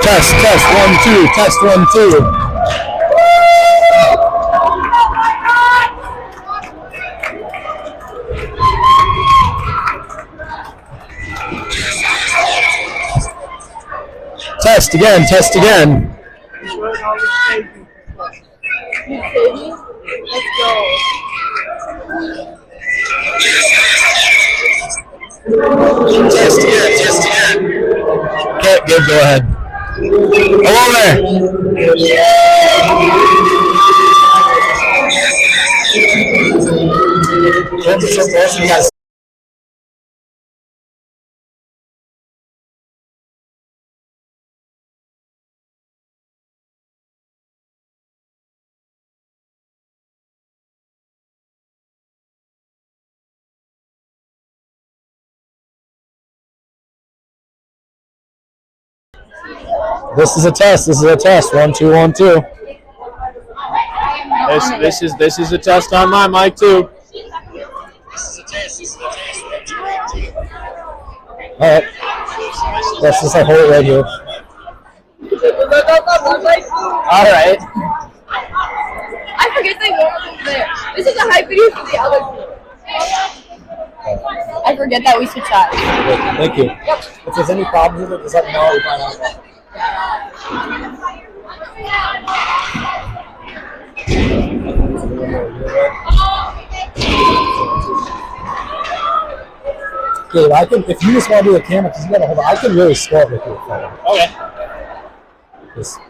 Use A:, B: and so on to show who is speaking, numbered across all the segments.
A: Test, 1, 2, test, 1, 2. Test again, test again.
B: Let's go.
A: Test again, test again. Okay, good, go ahead. Hello there. This is a test. This is a test. 1, 2, 1, 2. This is a test on my mic too. This is a test. This is a test. 1, 2, 1, 2. All right. Let's just hold it right here. All right.
B: I forget they were over there. This is a hype video for the other team. I forget that we switch sides.
A: Thank you.
B: Yep.
A: If there's any problems with it, just let me know. We'll find out. Okay, I can. If you just want to do a camera, because you gotta hold on, I can really score with your phone.
C: Okay.
A: Just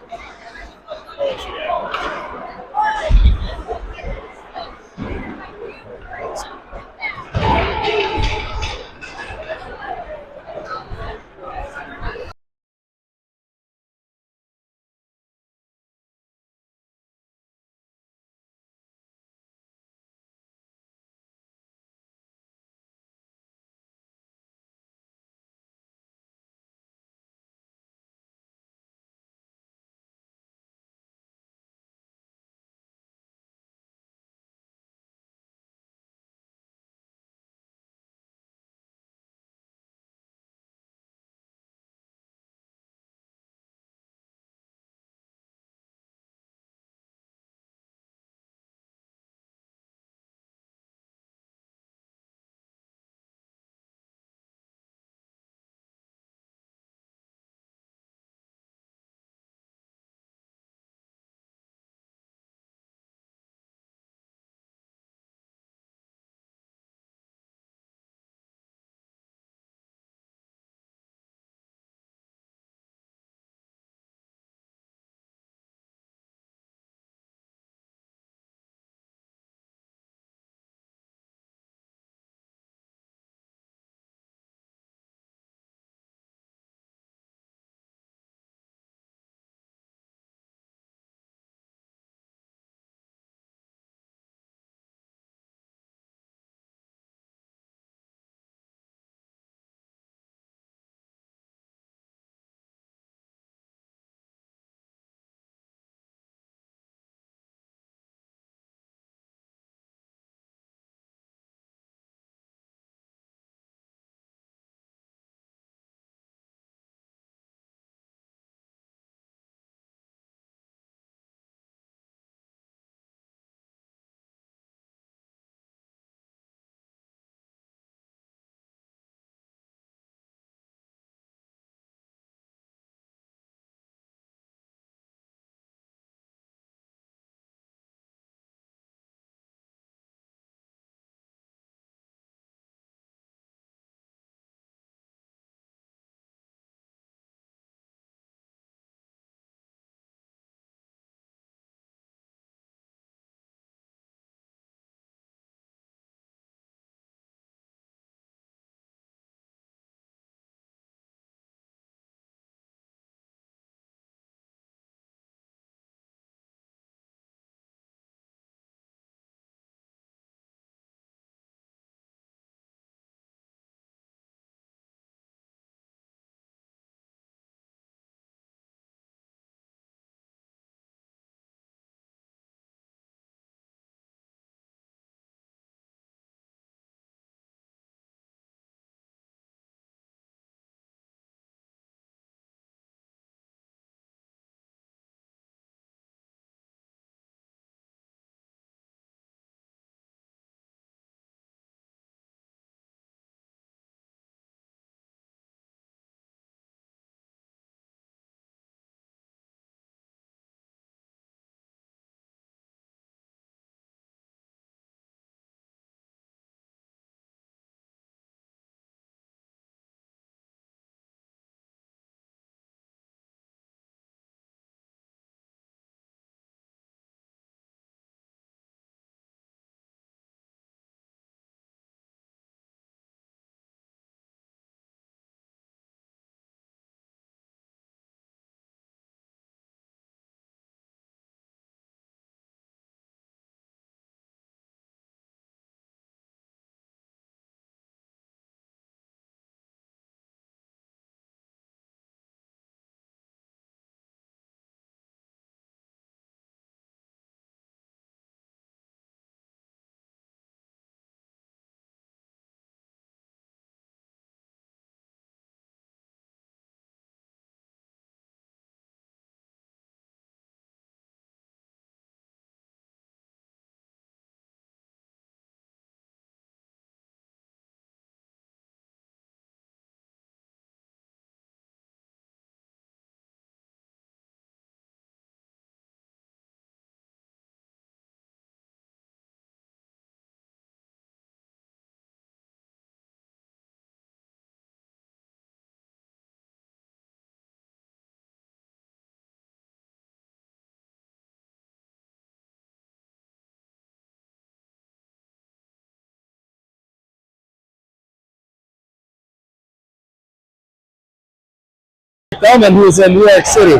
A: Bellman, who is in New York City.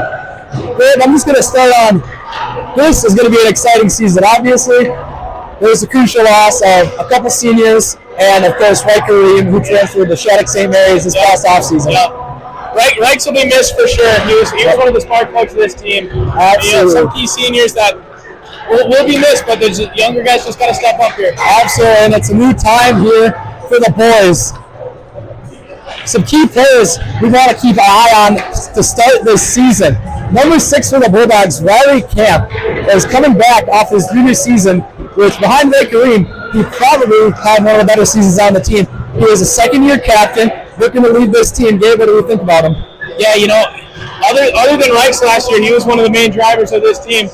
A: Dave, I'm just going to start on, this is going to be an exciting season. Obviously, there's a crucial loss of a couple seniors, and of course, Riker Ream, who transferred to Shattuck St. Mary's this past offseason.
C: Rikes will be missed for sure. He was one of the smart folks of this team.
A: Absolutely.
C: Some key seniors that will be missed, but the younger guys just got to step up here.
A: Absolutely, and it's a new time here for the boys. Some key players we want to keep an eye on to start this season. Number 6 for the Bulldogs, Riley Camp, is coming back off his junior season, which behind Ray Kareem, he probably had one of the better seasons on the team. He is a second-year captain, looking to lead this team. Gabe, what do you think about him?
C: Yeah, other than Reichs last year, he was one of the main drivers of this team.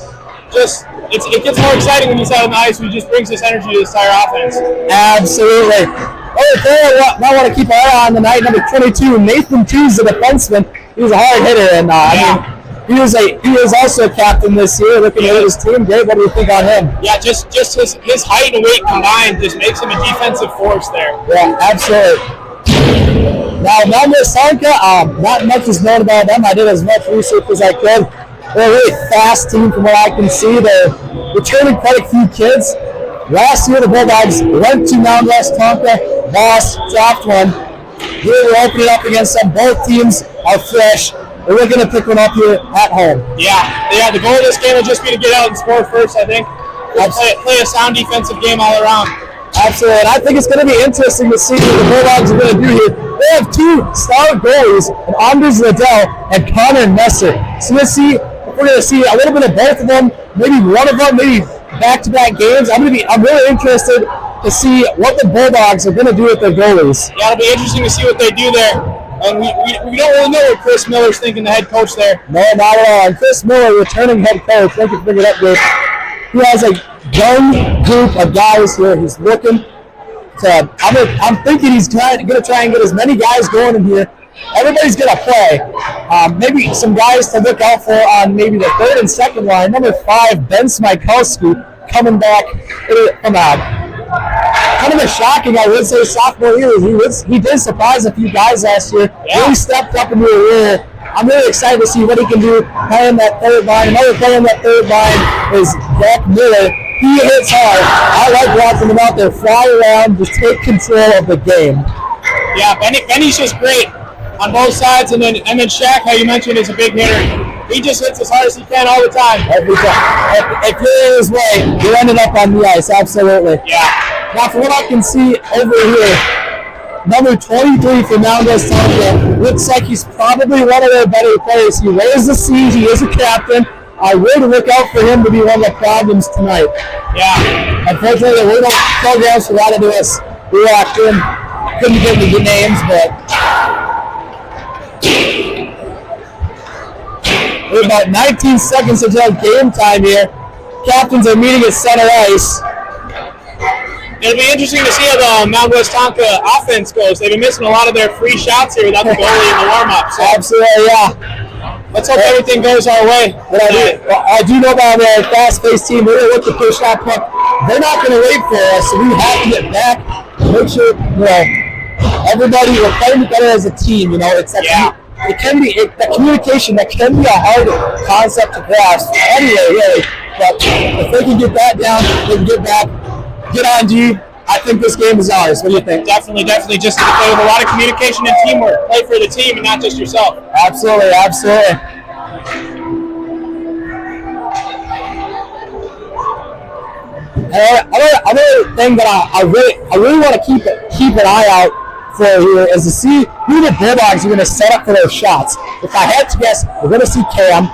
C: It gets more exciting when he's out on the ice. He just brings this energy to this entire offense.
A: Absolutely. Other player I want to keep an eye on tonight, number 22, Nathan Tews, the defenseman. He's a hard hitter, and he is also a captain this year, looking at his team. Gabe, what do you think on him?
C: Yeah, just his height and weight combined just makes him a defensive force there.
A: Yeah, absolutely. Now, Westonka, not much is known about them. I did as much research as I could. They're a really fast team from what I can see. They're returning quite a few kids. Last year, the Bulldogs went to Mound Westonka, lost, dropped one. Here we're opening up against them. Both teams are fresh. We're going to pick one up here at home.
C: Yeah. The goal of this game will just be to get out and score first, I think. Play a sound defensive game all around.
A: Absolutely, and I think it's going to be interesting to see what the Bulldogs are going to do here. They have 2 star goalies, Anders Liddell and Connor Messer. So we're going to see a little bit of both of them, maybe one of them, maybe back-to-back games. I'm really interested to see what the Bulldogs are going to do with their goalies.
C: Yeah, it'll be interesting to see what they do there. And we don't really know what Chris Miller's thinking, the head coach there.
A: No, not at all. And Chris Miller, returning head coach, thank you for bringing it up, Dave. He has a young group of guys here. He's looking to. I'm thinking he's going to try and get as many guys going in here. Everybody's going to play. Maybe some guys to look out for on maybe the third and second line. Number 5, Ben Smykowski, coming back from kind of a shocking, I would say, sophomore year. He did surprise a few guys last year.
C: Yeah.
A: Really stepped up into a role. I'm really excited to see what he can do playing that third line. Another player in that third line is Jack Miller. He hits hard. I like watching him out there fly around, just take control of the game.
C: Yeah, Benny's just great on both sides, and then Shaq, how you mentioned, is a big hitter. He just hits as hard as he can all the time.
A: Every time. If you're in his way, you're ending up on the ice, absolutely.
C: Yeah.
A: Now, from what I can see over here, number 23 for Mound Westonka looks like he's probably one of their better players. He wears the C. He is a captain. I would look out for him to be one of the problems tonight.
C: Yeah.
A: Unfortunately, we don't programs for a lot of this. We walked in, couldn't get the names, but we're about 19 seconds until game time here. Captains are meeting at center ice.
C: It'll be interesting to see how the Mound Westonka offense goes. They've been missing a lot of their free shots here without the goalie in the warm-up. So
A: absolutely, yeah.
C: Let's hope everything goes our way.
A: But I do know about a fast-paced team. We're going to look to push that puck. They're not going to wait for us, so we have to get back. Make sure, everybody, we're playing together as a team. It's that it can be that communication. That can be a hard concept to grasp. Anyway, really, but if they can get that down, they can get back. Get on D. I think this game is ours. What do you think?
C: Definitely. Just play with a lot of communication and teamwork. Play for the team and not just yourself.
A: Absolutely. Another thing that I really want to keep an eye out for here is to see who the Bulldogs are going to set up for those shots. If I had to guess, we're going to see Cam.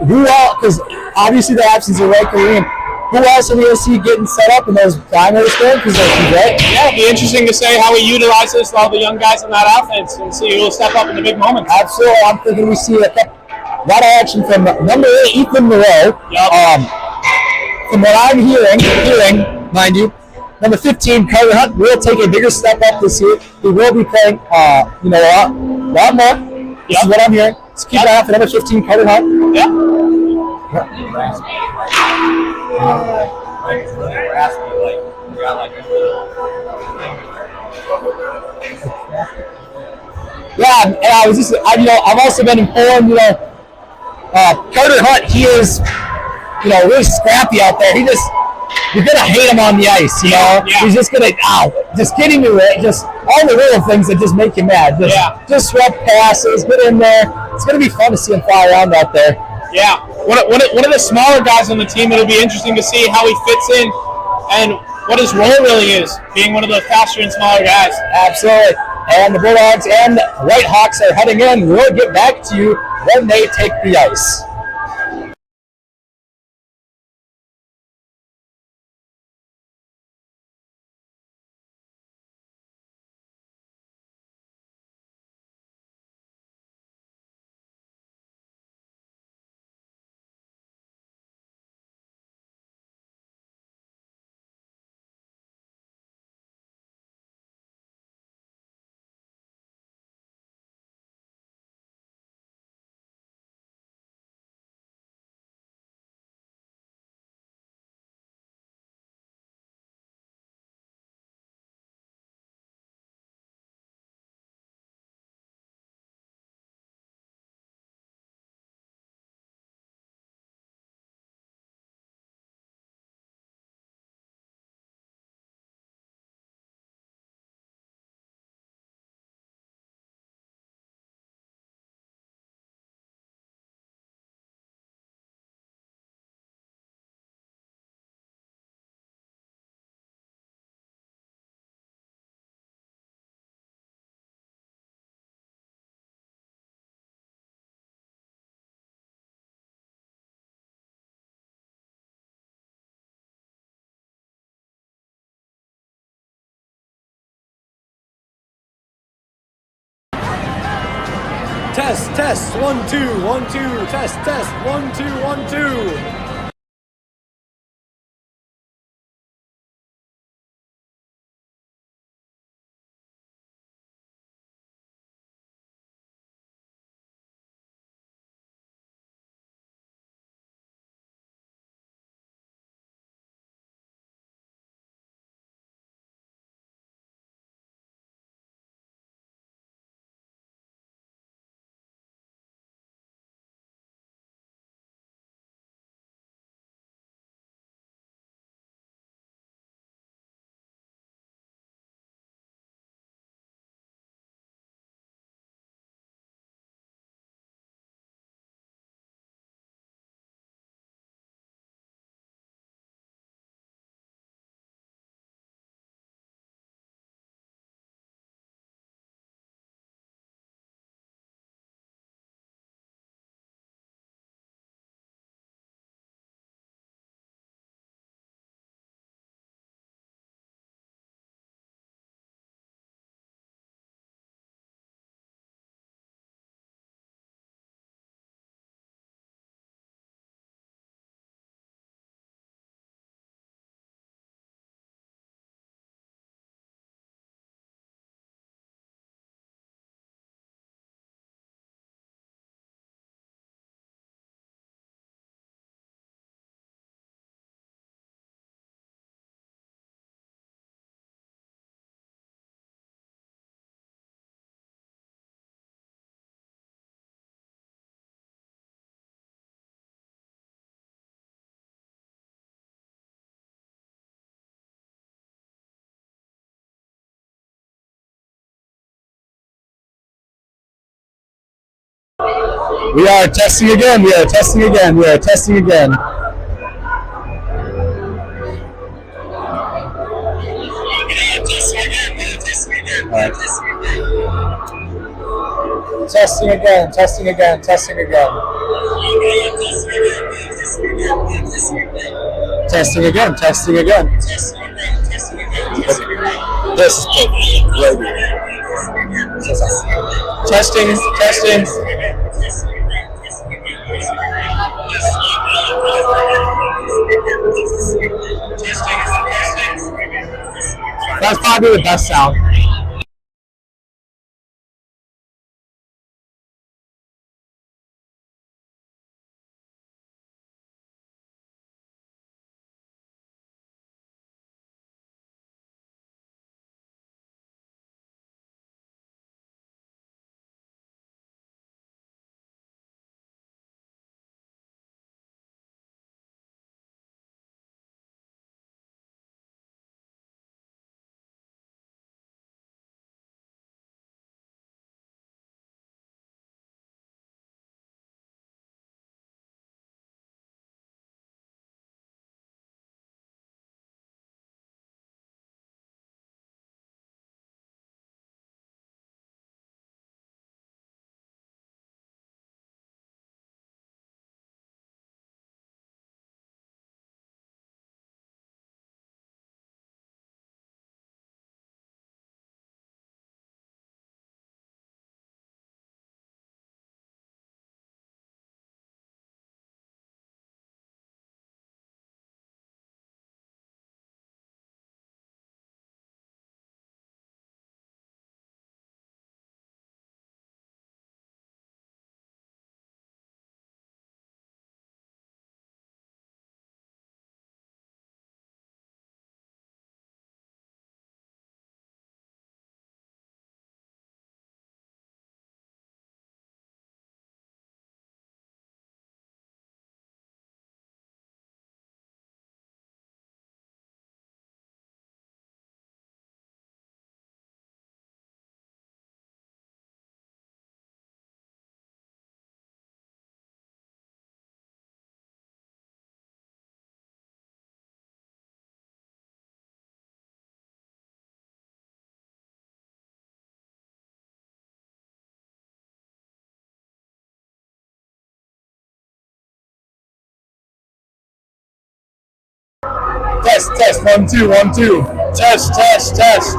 A: Because obviously the absence of Ray Kareem. Who else are we going to see getting set up in those primary scoring positions, right?
C: Yeah, it'll be interesting to say how he utilizes all the young guys on that offense and see who will step up in the big moments.
A: Absolutely. I'm thinking we see a lot of action from number 8, Ethan Moreau.
C: Yep.
A: From what I'm hearing, mind you, number 15, Carter Hunt, will take a bigger step up this year. He will be playing, a lot more. This is what I'm hearing. Let's keep an eye out for number 15, Carter Hunt.
C: Yeah.
A: Yeah, and I've also been informed, Carter Hunt, he is, really scrappy out there. You're gonna hate him on the ice,
C: Yeah.
A: He's just gonna, just getting to it, just all the little things that just make you mad. Disrupt passes, get in there. It's gonna be fun to see him fly around out there.
C: Yeah, one of the smaller guys on the team. It'll be interesting to see how he fits in and what his role really is, being one of the faster and smaller guys.
A: Absolutely. And the Bulldogs and Whitehawks are heading in. We'll get back to you when they take the ice. Test, 1, 2, 1, 2, test, 1, 2, 1, 2. We are testing again. We are testing again. We are testing again. Testing again. Testing again. Testing again. Testing again. Testing again. This is great. Testing. Testing. That's probably the best sound. Test, test, 1, 2, 1, 2.
C: Test, test, test.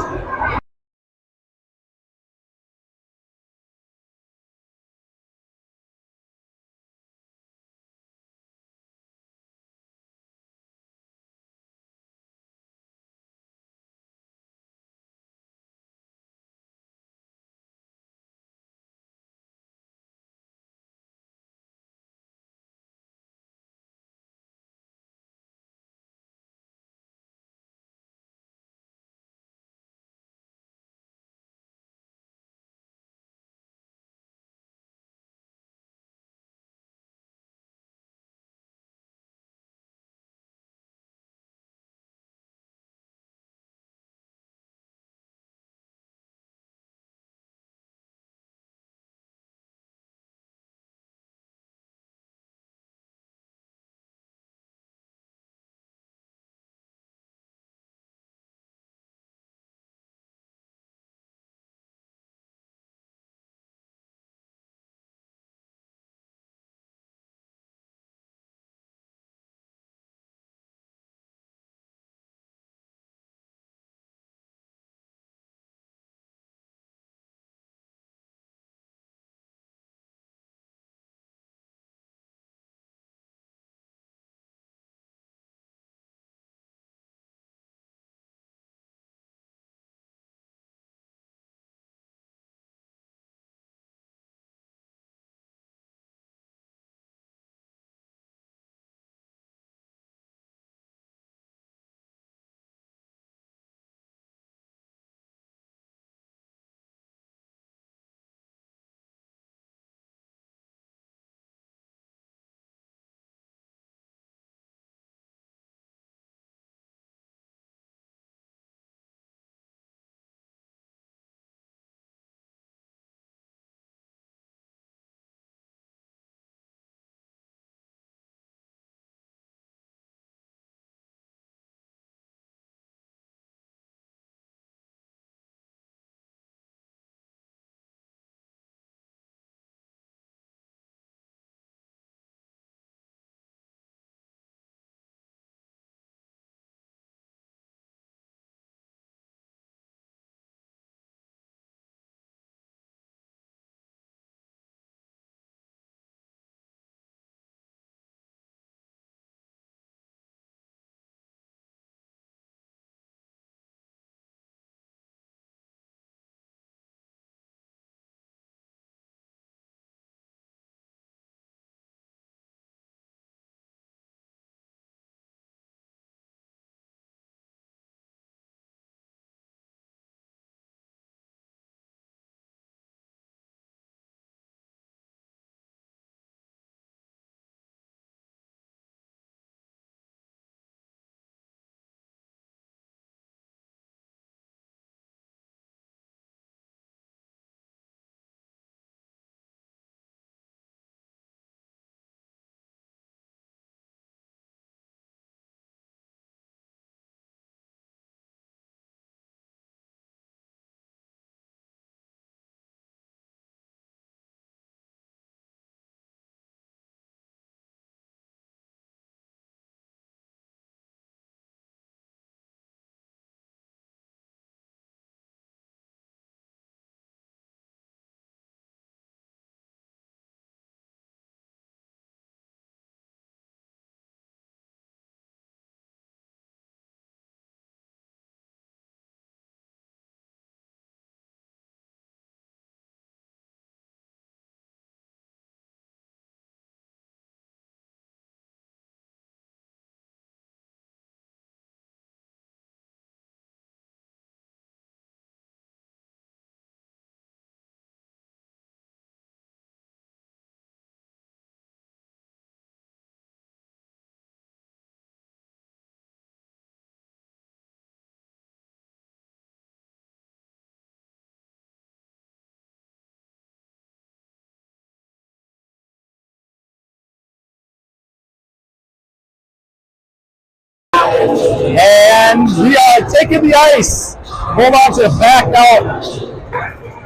A: And we are taking the ice. Bulldogs are back out.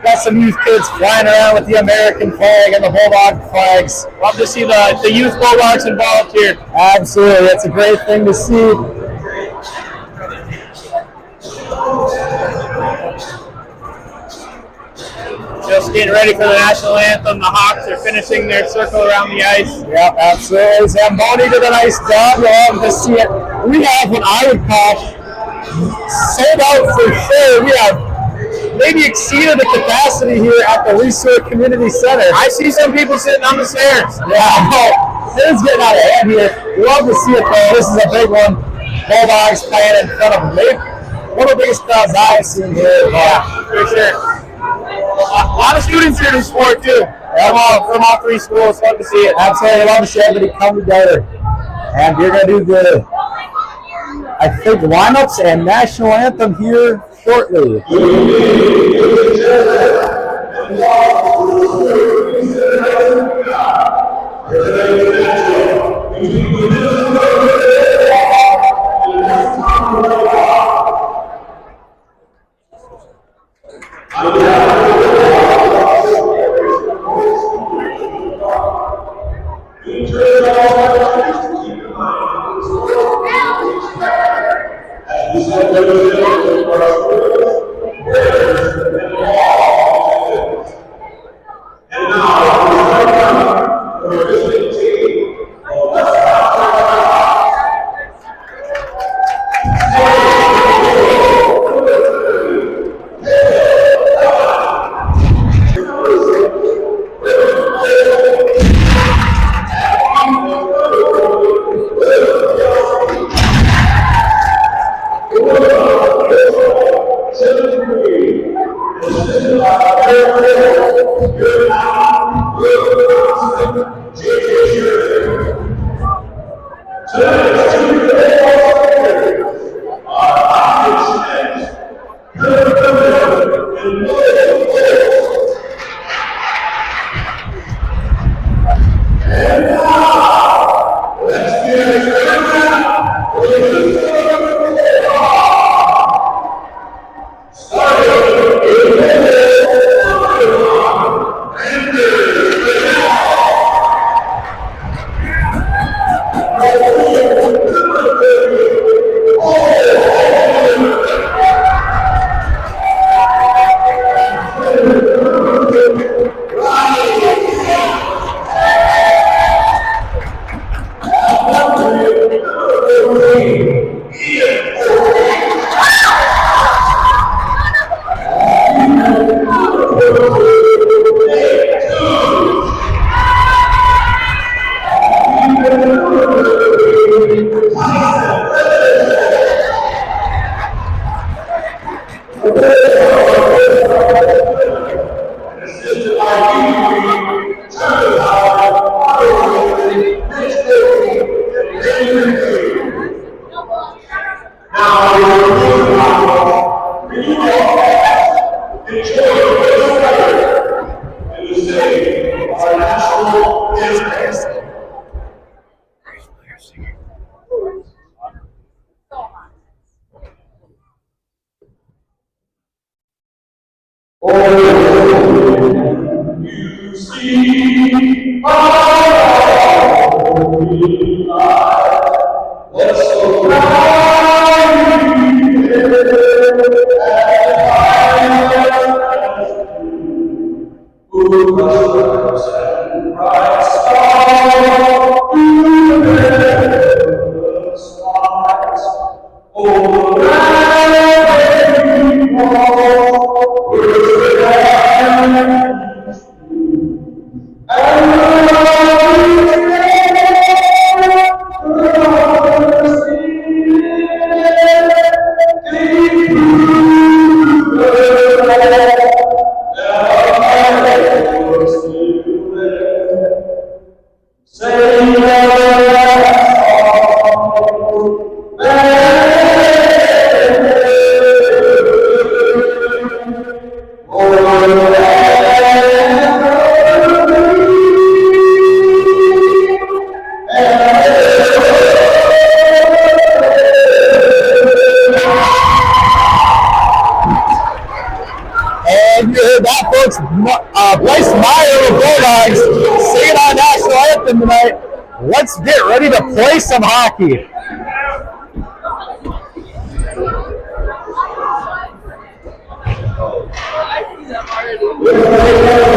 A: Got some youth kids flying around with the American flag and the Bulldog flags.
C: Love to see the youth Bulldogs involved here.
A: Absolutely. It's a great thing to see.
C: getting ready for the national anthem. The Hawks are finishing their circle around the ice.
A: Yep, absolutely. Zamboni did a nice job. You'll love to see it. We have what I would call sold out for sure. We have maybe exceeded the capacity here at the Resort Community Center.
C: I see some people sitting on the stairs.
A: Yeah, it's getting out of hand here. Love to see it though. This is a big one. Bulldogs playing in front of them. One of the biggest crowds I've seen here.
C: Yeah, for sure. A lot of students here to sport too. From all three schools. Love to see it.
A: Absolutely love to see everybody come together. And you're going to do the, I think, lineups and national anthem here shortly. Let's get ready to play some hockey.
B: I see them already.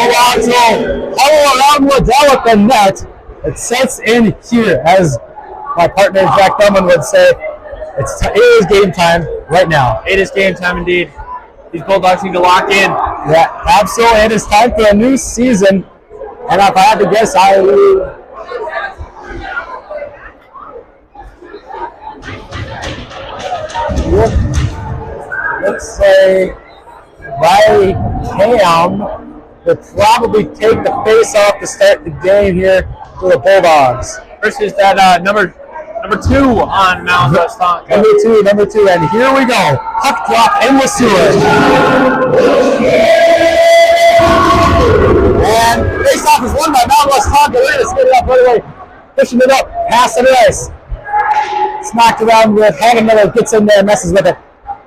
A: Bulldogs will huddle around Liddell at the net. It sets in here, as my partner Jack Bellman would say. It is game time right now.
C: It is game time indeed. These Bulldogs need to lock in.
A: Yeah, absolutely. It is time for a new season. And if I had to guess, I would. Let's say Riley Cam would probably take the face off to start the game here for the Bulldogs.
C: Versus that number 2 on Mound Westonka.
A: Number two, and here we go. Puck drop in the sewer. And face off is won by Mound Westonka. We're going to skate it up right away. Pushing it up, pass it ice. It's knocked around with Hagen Miller, gets in there, messes with it.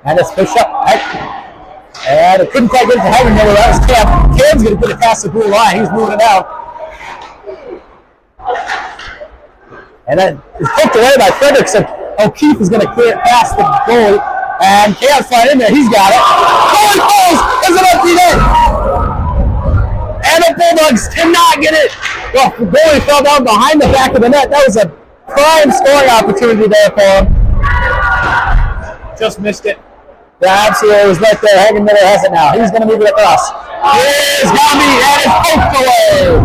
A: And it's pushed up. And it couldn't quite get it to Hagen Miller. That was Cam. Cam's going to get it past the blue line. He's moving it out. And then it's poked away by Frederickson. O'Keefe is going to clear it past the goalie. And Cam's flying in there. He's got it. Goalie falls. There's an empty net. And the Bulldogs cannot get it. Well, the goalie fell down behind the back of the net. That was a prime scoring opportunity there for him.
C: Just missed it.
A: Yeah, absolutely. It was right there. Hagen Miller has it now. He's going to move it across. Here's Gumby, and it's poked away.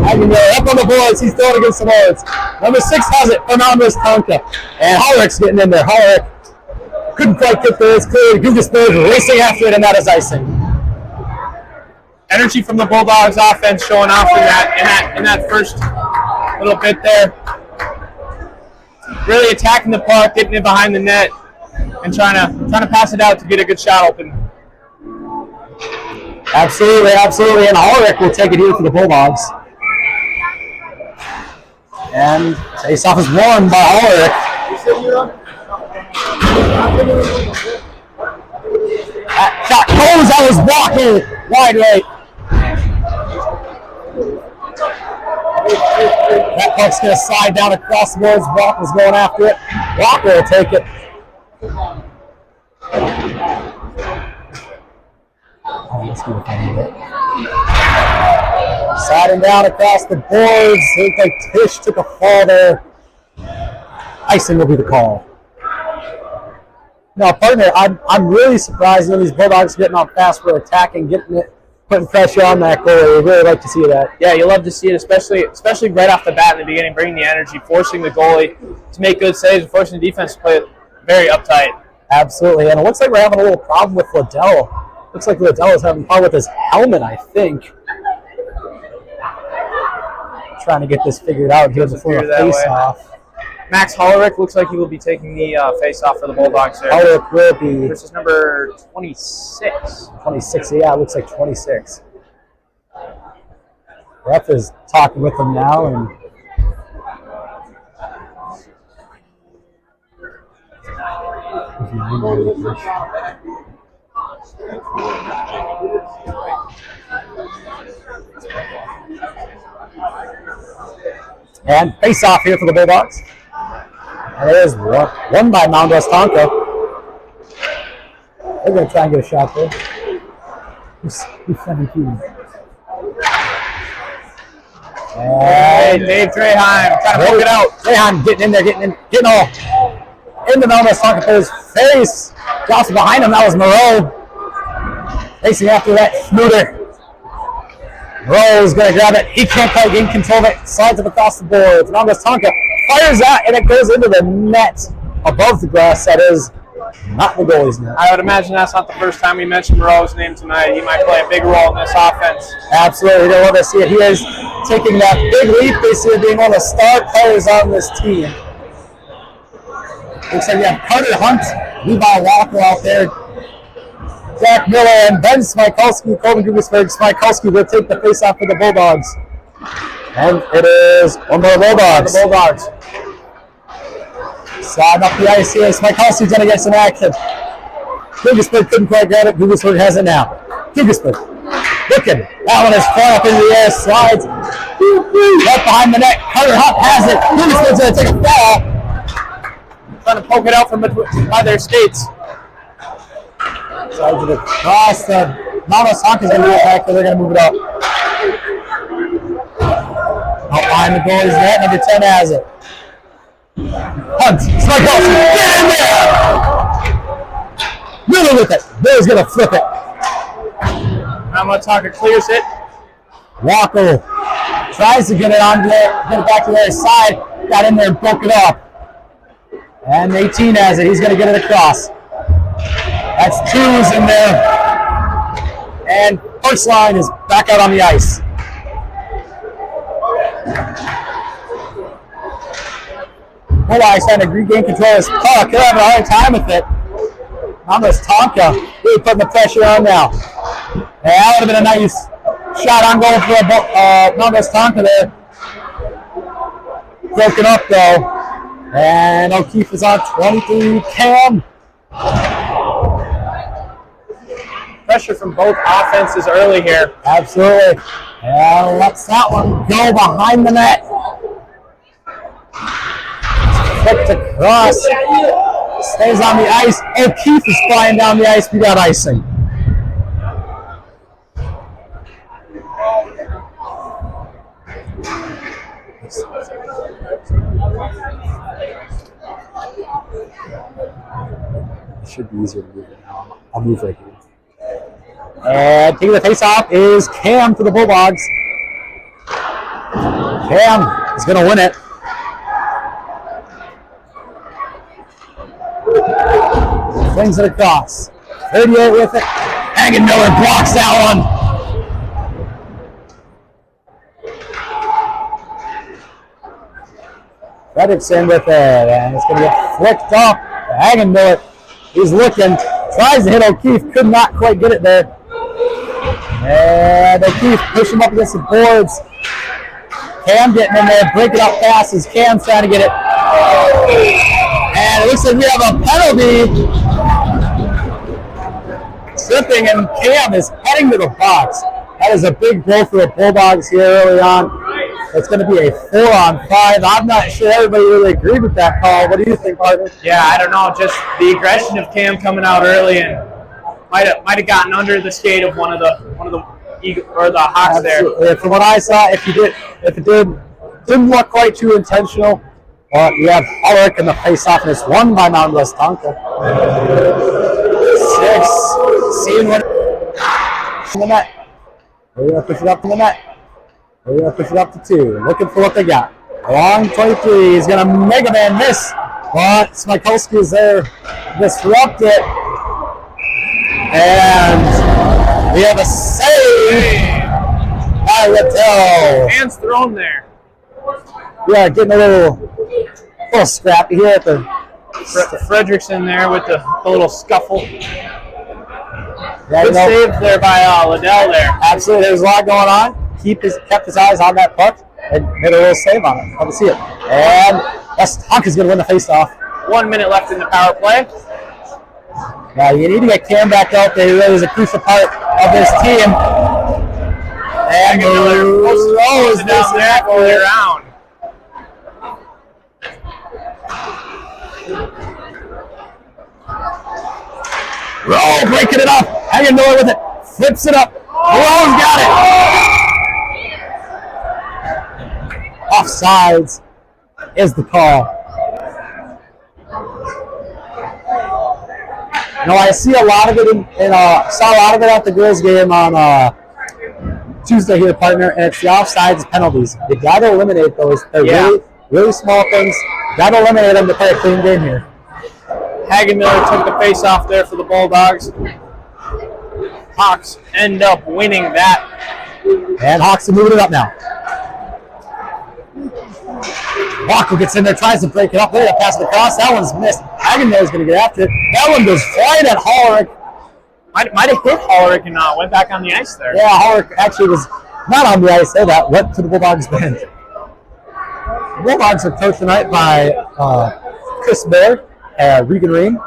A: Hagen Miller up on the boards. He's throwing against the boards. Number 6 has it for Mound Westonka. And Hollerick's getting in there. Hollerick couldn't quite get there. It's clear. Gugesberg racing after it, and that is icing.
C: Energy from the Bulldogs offense showing off in that first little bit there. Really attacking the puck, getting it behind the net, and trying to pass it out to get a good shot open.
A: Absolutely. And Hollerick will take it here for the Bulldogs. And face-off is won by Hollerick. That shot goes. That was walking wide right. That puck's going to slide down across the boards. Walker's going after it. Walker will take it. Oh, let's do it. Sliding down across the boards. Looks like Tish took a fall there. Icing will be the call. Now, partner, I'm really surprised when these Bulldogs getting off fast for attacking, getting it, putting pressure on that goalie. We really like to see that.
C: Yeah, you love to see it, especially right off the bat in the beginning, bringing the energy, forcing the goalie to make good saves, and forcing the defense to play very uptight.
A: Absolutely, and it looks like we're having a little problem with Liddell. Looks like Liddell is having a problem with his helmet, I think. Trying to get this figured out here before the face-off.
C: Max Hollerick looks like he will be taking the face-off for the Bulldogs there.
A: Hollerick will be.
C: Versus number 26.
A: 26, yeah, it looks like 26. Ref is talking with him now, and and face off here for the Bulldogs. And it is won by Mound Westonka. They're going to try and get a shot there. Who's 17? And
C: Dave Draheim trying to poke it out.
A: Draheim getting in there, getting all into Mound Westonka for his face. Johnson behind him, that was Moreau. Racing after that, Schmuter. Moreau is going to grab it. He can't quite gain control of it. Slides it across the board. Mound Westonka fires that, and it goes into the net above the grass. That is not the goalie's net.
C: I would imagine that's not the first time we mentioned Moreau's name tonight. He might play a big role in this offense.
A: Absolutely. They love to see it. He is taking that big leap this year, being one of the star players on this team. Looks like we have Carter Hunt, Levi Walker out there, Jack Miller, and Ben Smikulski, Colton Gugesberg. Smikulski will take the faceoff for the Bulldogs. And it is one more Bulldogs. The Bulldogs. Sliding up the ice here. Smikulski's going to get some action. Gugesberg couldn't quite grab it. Gugesberg has it now. Gugesberg looking. That one is far up in the air. Slides right behind the net. Carter Hunt has it. Gugesberg's going to take a foul.
C: Trying to poke it out from by their skates.
A: Slides it across the Mound Westonka's going to be back, but they're going to move it up. Outline the goalie's net. Number 10 has it. Hunt. Smichaelski. Get in there. Miller with it. Miller's going to flip it.
C: Westonka clears it.
A: Walker tries to get it on there, get it back to the other side. Got in there and broke it up. And 18 has it. He's going to get it across. That's twos in there. And first line is back out on the ice. Bulldogs trying to regain control of his puck. They're having a hard time with it. Westonka really putting the pressure on now. And that would have been a nice shot on goal for Westonka there. Broken up though. And O'Keefe is on 23. Cam.
C: Pressure from both offenses early here.
A: Absolutely. And lets that one go behind the net. Flipped across. Stays on the ice. O'Keefe is flying down the ice. We got icing. It should be easier to move it now. I'll move right here. And taking the face-off is Cam for the Bulldogs. Cam is going to win it. Flings it across. 38 with it. Hagen Miller blocks that one. Fredrickson with it, and it's going to get flicked off. Hagen Miller, he's looking, tries to hit O'Keefe, could not quite get it there. And O'Keefe pushing him up against the boards. Cam getting in there, breaking up passes. Cam's trying to get it. And it looks like we have a penalty. Tripping, and Cam is heading to the box. That is a big blow for the Bulldogs here early on. It's going to be a 4-on-5. I'm not sure everybody really agreed with that call. What do you think, partner?
C: Yeah, I don't know. Just the aggression of Cam coming out early and might have gotten under the skate of one of the Hawks there.
A: Yeah, from what I saw, if it didn't look quite too intentional. But you have Ulrich in the face-off, and it's won by Mound Westonka. 6. Seeing what in the net. They're going to push it up to the net. They're going to push it up to 2. Looking for what they got. Long 23. He's going to Mega Man miss. But Smichaelski is there. Disrupt it. And we have a save by Liddell.
C: Hands thrown there.
A: Yeah, getting a little scrappy here at the
C: Fredrickson there with the little scuffle.
A: Yeah,
C: Good save there by Liddell there.
A: Absolutely, there's a lot going on. Kept his eyes on that puck and made a little save on it. Love to see it. And Westonka's going to win the faceoff.
C: 1 minute left in the power play.
A: Now you need to get Cam back out there. He really is a crucial part of this team. And
C: Rose down there all the way around.
A: Rowe breaking it up. Hagen Miller with it. Flips it up. Rowe's got it. Offsides is the call. I see a lot of it saw a lot of it at the girls' game on Tuesday here, partner, and it's the offsides penalties. You got to eliminate those. They're really, really small things. Got to eliminate them to play a clean game here.
C: Hagen Miller took the face off there for the Bulldogs. Hawks end up winning that.
A: And Hawks are moving it up now. Walker gets in there, tries to break it up. They're going to pass it across. That one's missed. Hagen Miller's going to get after it. That one goes flying at Ulrich.
C: Might have hit Ulrich and went back on the ice there.
A: Yeah, Ulrich actually was not on the ice there. That went to the Bulldogs bench. The Bulldogs are coached tonight by Chris Baird. Regan Ream.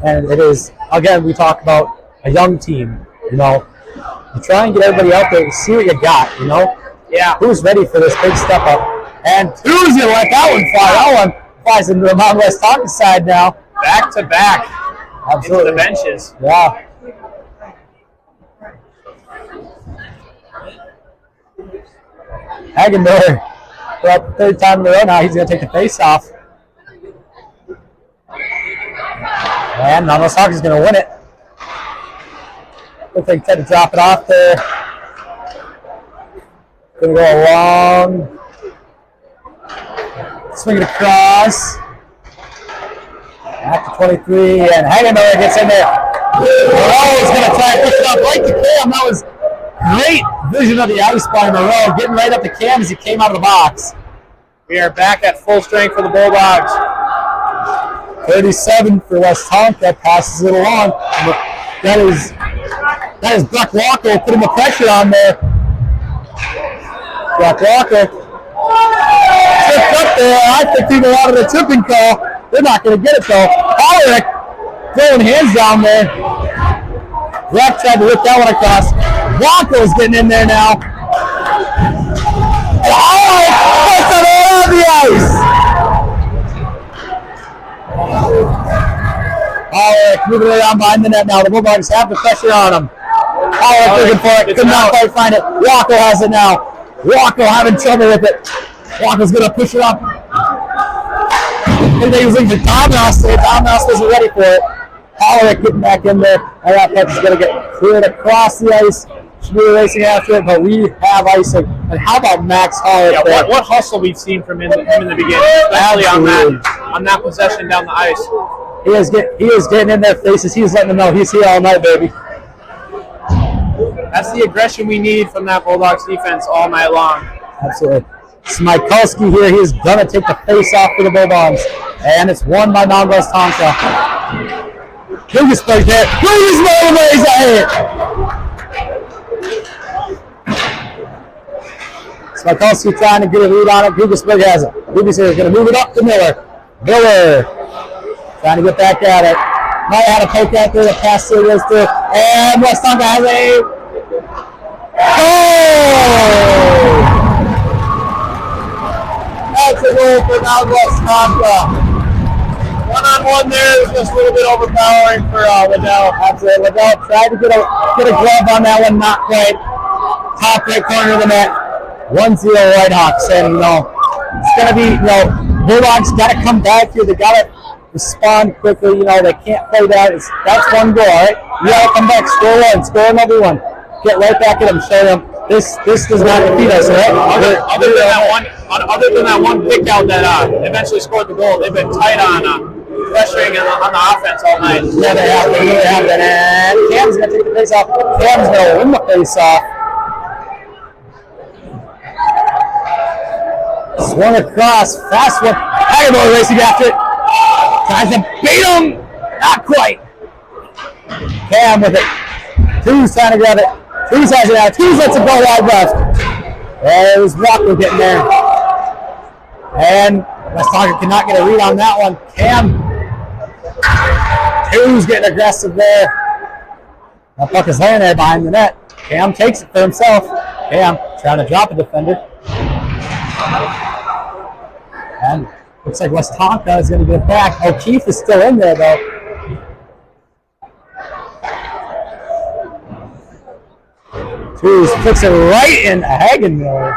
A: And it is, again, we talk about a young team, you try and get everybody out there and see what you got,
C: Yeah.
A: Who's ready for this big step up? And who's going to let that one fly? That one flies into the Mound Westonka side now.
C: Back to back.
A: Absolutely.
C: Into the benches.
A: Yeah. Hagenmiller, for the third time in a row now, he's going to take the face off. And Monmouth Hawks is going to win it. Looks like he tried to drop it off there. Going to go along. Swing it across. Back to 23, and Hagenmiller gets in there. Moreau is going to try and push it up right to Cam. That was great vision of the ice by Moreau, getting right up to Cam as he came out of the box.
C: We are back at full strength for the Bulldogs.
A: 37 for Westonka, passes it along. That is Brock Walker putting the pressure on there. Brock Walker tripped up there. I think people wanted a tripping call. They're not going to get it though. Hollerick throwing hands down there. Ref tried to whip that one across. Walker's getting in there now. And Hollerick puts it all on the ice. Hollerick moving around behind the net now. The Bulldogs have the pressure on him. Hollerick looking for it. Could not quite find it. Walker has it now. Walker having trouble with it. Walker's going to push it up. I think he was looking for Domnos there. Domnos wasn't ready for it. Hollerick getting back in there. And that puck is going to get cleared across the ice. Should be racing after it, but we have icing. And how about Max Hollerick?
C: Yeah, what hustle we've seen from him in the beginning, especially on that possession down the ice.
A: He is getting in their faces. He's letting them know he's here all night, baby.
C: That's the aggression we need from that Bulldogs defense all night long.
A: Absolutely. Smikulski here. He's going to take the face off for the Bulldogs. And it's won by Mound Westonka. Gugesberg there. Gugesberg lays a hit. Smikulski trying to get a lead on it. Gugesberg has it. Gugesberg is going to move it up to Miller. Miller trying to get back at it. Might have had a poke out there. The pass through goes through. And Westonka has a goal! That's a goal for Mound Westonka.
C: One-on-one there is just a little bit overpowering for Liddell.
A: Absolutely. Liddell tried to get a glove on that one, not quite. Top right corner of the net. 1-0 Whitehawks. And, it's going to be, Bulldogs got to come back here. They got to respond quickly. They can't play that. That's one goal, all right? You got to come back, score another one. Get right back at them, show them this does not defeat us, all right?
C: Other than that one pick out that eventually scored the goal, they've been tight on pressuring on the offense all night.
A: Yeah, they have. They really have been. And Cam's going to take the face off. Cam's going to win the face off. Swung across, fast one. Hagenmiller racing after it. Tries to beat him. Not quite. Cam with it. Two's trying to grab it. Two's has it out. Two's lets it go wide left. There's Walker getting there. And Westonka cannot get a read on that one. Cam. Two's getting aggressive there. That puck is laying there behind the net. Cam takes it for himself. Cam trying to drop a defender. And looks like Westonka is going to get back. O'Keefe is still in there, though. Two's puts it right in Hagenmiller.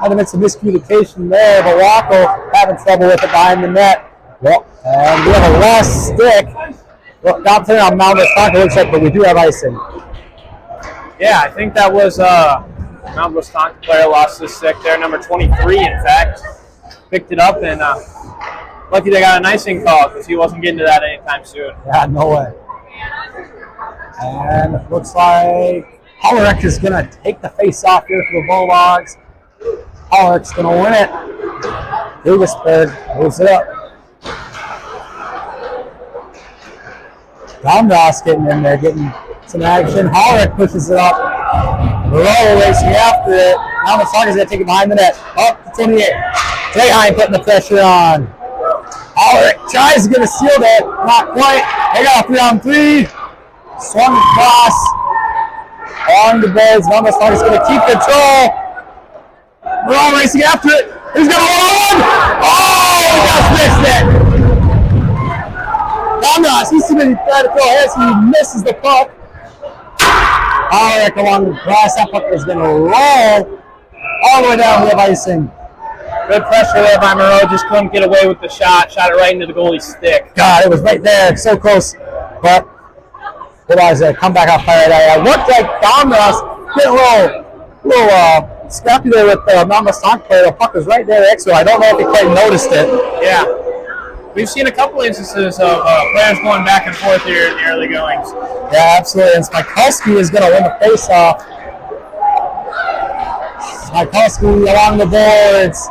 A: Might have been some miscommunication there, but Walker having trouble with it behind the net. Well, and we have a last stick. Well, not playing on Mound Westonka, looks like, but we do have icing.
C: Yeah, I think that was Mound Westonka player lost his stick there, number 23, in fact. Picked it up, and lucky they got an icing call because he wasn't getting to that anytime soon.
A: Yeah, no way. And it looks like Hollerick is going to take the face off here for the Bulldogs. Hollerick's going to win it. Gugesberg moves it up. Domnos getting in there, getting some action. Hollerick pushes it up. Moreau racing after it. Now Westonka's going to take it behind the net. Up to 28. Treyheim putting the pressure on. Hollerick tries to get a steal there. Not quite. They got a 3-on-3. Swung across. On the boards. Now Westonka's going to keep control. Moreau racing after it. He's going to run. Oh, he just missed it. Domnos, he's too many trying to throw ahead, so he misses the puck. Alright, along the grass. That puck is going to roll all the way down the icing.
C: Good pressure there by Moreau. Just couldn't get away with the shot. Shot it right into the goalie's stick.
A: God, it was right there. So close. But it was a comeback on fire there. It looked like Domras getting a little scrappy there with the Mound Westonka player. The puck was right there next to him. I don't know if he quite noticed it.
C: Yeah. We've seen a couple instances of players going back and forth here in the early goings.
A: Yeah, absolutely. And Smikulski is going to win the face-off. Smikulski along the boards.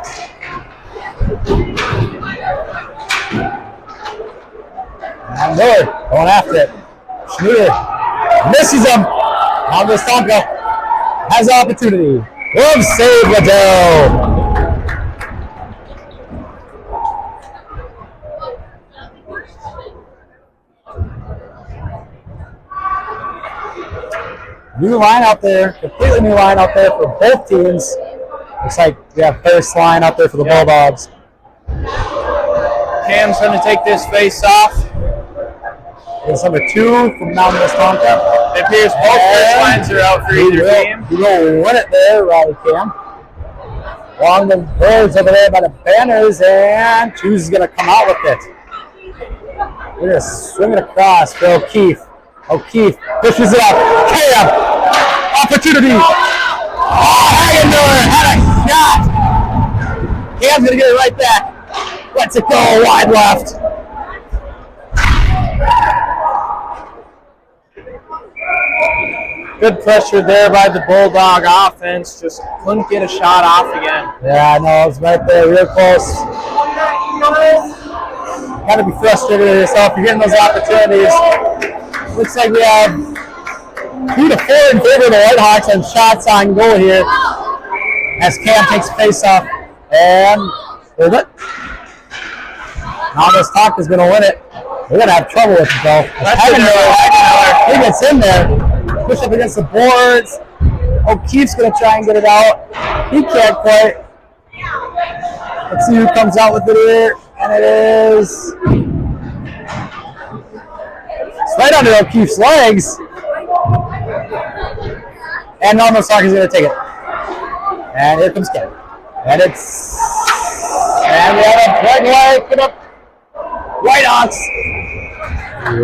A: And Miller going after it. Schmieder misses him. Now Westonka has the opportunity. Glove save, Liddell. New line out there, completely new line out there for both teams. Looks like we have first line out there for the Bulldogs.
C: Cam's going to take this face off.
A: It's number 2 from Mound Westonka.
C: It appears both first lines are out for either team.
A: He will win it there, Riley Cam. Along the boards over there by the banners, and Hughes is going to come out with it. We're going to swing it across for O'Keefe. O'Keefe pushes it up. Cam! Opportunity! Oh, Hagenmiller had a shot! Cam's going to get it right back. Lets it go wide left.
C: Good pressure there by the Bulldog offense. Just couldn't get a shot off again.
A: Yeah, I know. It was right there, real close. Got to be frustrated with yourself. You're getting those opportunities. Looks like we have 2-4 in favor of the Whitehawks and shots on goal here as Cam takes a face off. And there's it. Now this talk is going to win it. We're going to have trouble with it, though. He gets in there. Push up against the boards. O'Keefe's going to try and get it out. He can't quite. Let's see who comes out with it here. And it is... It's right under O'Keefe's legs. And Mound Westonka is going to take it. And here comes Ken. And it's... And we have a red light. Put up. Whitehawks.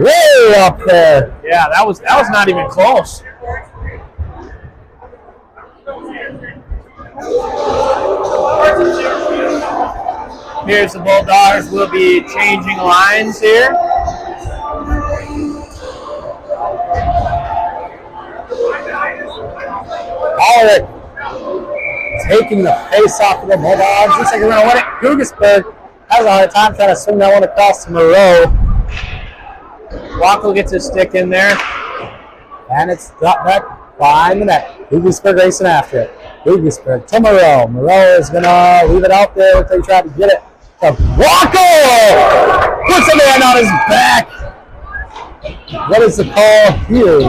A: Way up there.
C: Yeah, that was not even close. Here's the Bulldogs. We'll be changing lines here.
A: Alright. Taking the face off of the Bulldogs. Looks like we're going to win it. Gugisberg has a hard time trying to swing that one across to Moreau.
C: Wackel gets his stick in there.
A: And it's dropped back behind the net. Gugisberg racing after it. Gugisberg to Moreau. Moreau is going to leave it out there until he tries to get it to Wackel! Puts a man on his back. What is the call here?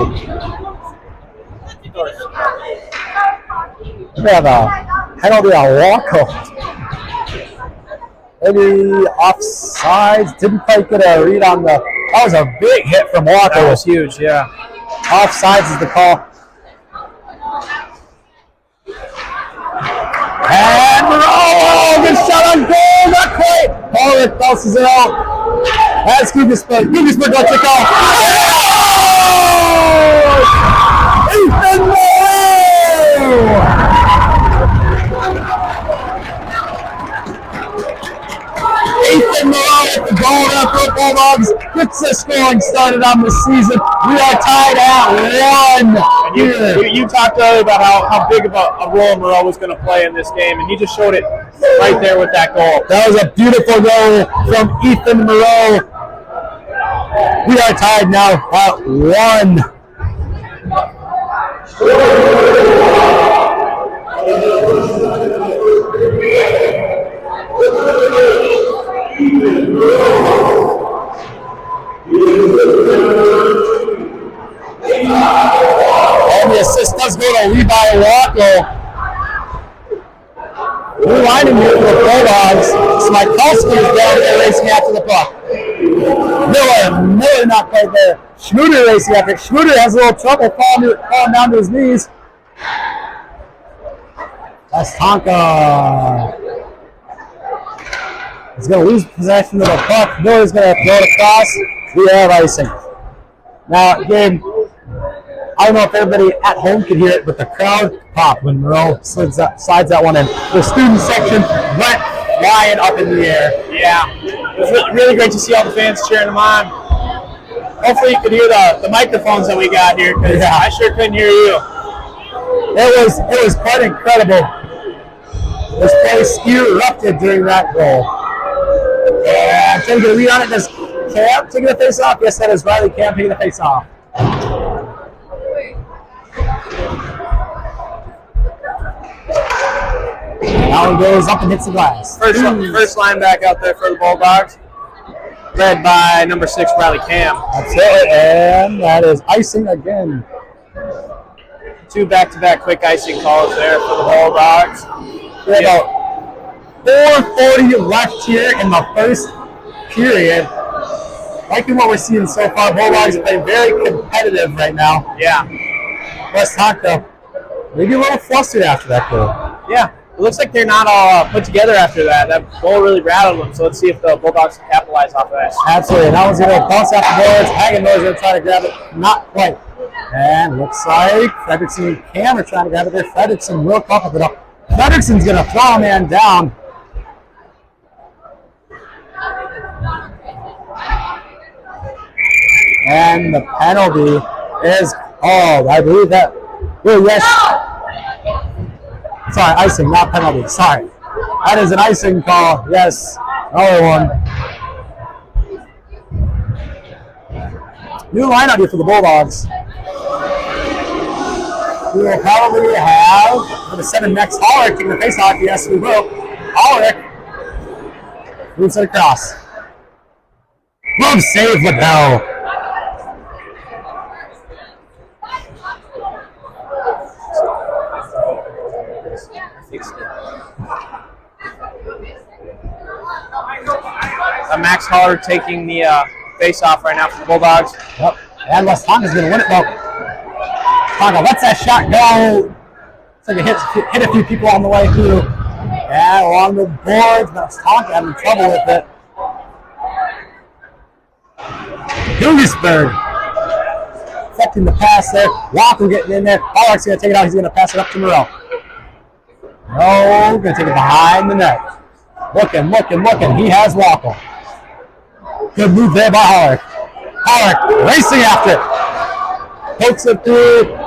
A: We have a penalty on Wackel. Maybe offsides. Didn't quite get a read on the... That was a big hit from Wackel.
C: That was huge, yeah.
A: Offsides is the call. And oh, good shot on goal, not quite. Ulrich bounces it out. That's Gugisberg. Gugisberg lets it go. Ethan Moreau! Ethan Moreau with the goal there for the Bulldogs. Gets the scoring started on the season. We are tied at 1.
C: And you talked earlier about how big of a role Moreau was going to play in this game, and he just showed it right there with that goal.
A: That was a beautiful goal from Ethan Moreau. We are tied now at 1. And the assist does go to Levi Wackel. We're lining here for the Bulldogs. Smikulski is down there racing after the puck. Miller not quite there. Schmuter racing after. Schmuter has a little trouble falling down to his knees. Westonka is going to lose possession of the puck. Miller's going to throw it across. We have icing. Now, Gabe, I don't know if everybody at home could hear it, but the crowd popped when Monroe slides that one in. The student section went flying up in the air.
C: Yeah, it was really great to see all the fans cheering them on. Hopefully you could hear the microphones that we got here, because I sure couldn't hear you.
A: It was quite incredible. This place erupted during that goal. And trying to get a read on it. Does Cam taking the face off? Yes, that is Riley Cam taking the face off. Now he goes up and hits the glass.
C: First line back out there for the Bulldogs. Led by number 6, Riley Cam.
A: That's it, and that is icing again.
C: 2 back-to-back quick icing calls there for the Bulldogs.
A: We have about 4:40 left here in the first period. Liking what we're seeing so far. Bulldogs are playing very competitive right now.
C: Yeah.
A: Westonka maybe a little flustered after that goal.
C: Yeah. It looks like they're not all put together after that. That goal really rattled them, so let's see if the Bulldogs can capitalize off of that.
A: Absolutely. That one's going to bounce off the boards. Hagenmiller's going to try to grab it. Not quite. And looks like Fredrickson and Cam are trying to grab it there. Fredrickson will cough it up. Fredrickson's going to throw a man down. And the penalty is called. I believe that. Oh, yes. Sorry, icing, not penalty. Sorry. That is an icing call. Yes. Another one. New lineup here for the Bulldogs. We will probably have for the 7 next Hollerick taking the face off. Yes, we will. Hollerick moves it across. Glove save Liddell.
C: Max Holler taking the face-off right now for the Bulldogs.
A: Yep. And Westonka's going to win it, though. Westonka lets that shot go. It's like it hit a few people on the way through. And along the boards, Westonka having trouble with it. Hildesberg affecting the pass there. Walker getting in there. Holler's going to take it out. He's going to pass it up to Moreau. No, going to take it behind the net. Looking. He has Walker. Good move there by Holler. Holler racing after it. Pokes it through.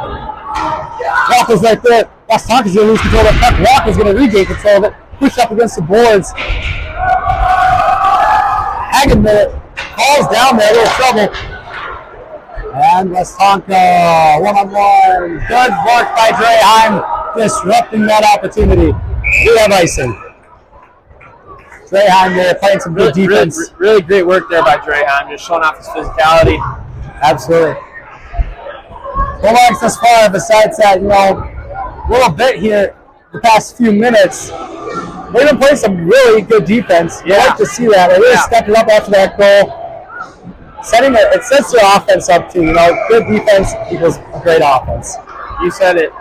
A: Walker's right there. Westonka's going to lose control of the puck. Walker's going to regain control of it. Push up against the boards. Hagenmiller falls down there. A little trouble. And Westonka one-on-one. Good work by Draheim, disrupting that opportunity. We have icing. Draheim there playing some good defense.
C: Really great work there by Draheim, just showing off his physicality.
A: Absolutely. Bulldogs thus far, besides that, a little bit here the past few minutes, they've been playing some really good defense. You like to see that. They really stepped it up after that goal. It sets their offense up too. Good defense equals a great offense.
C: You said it.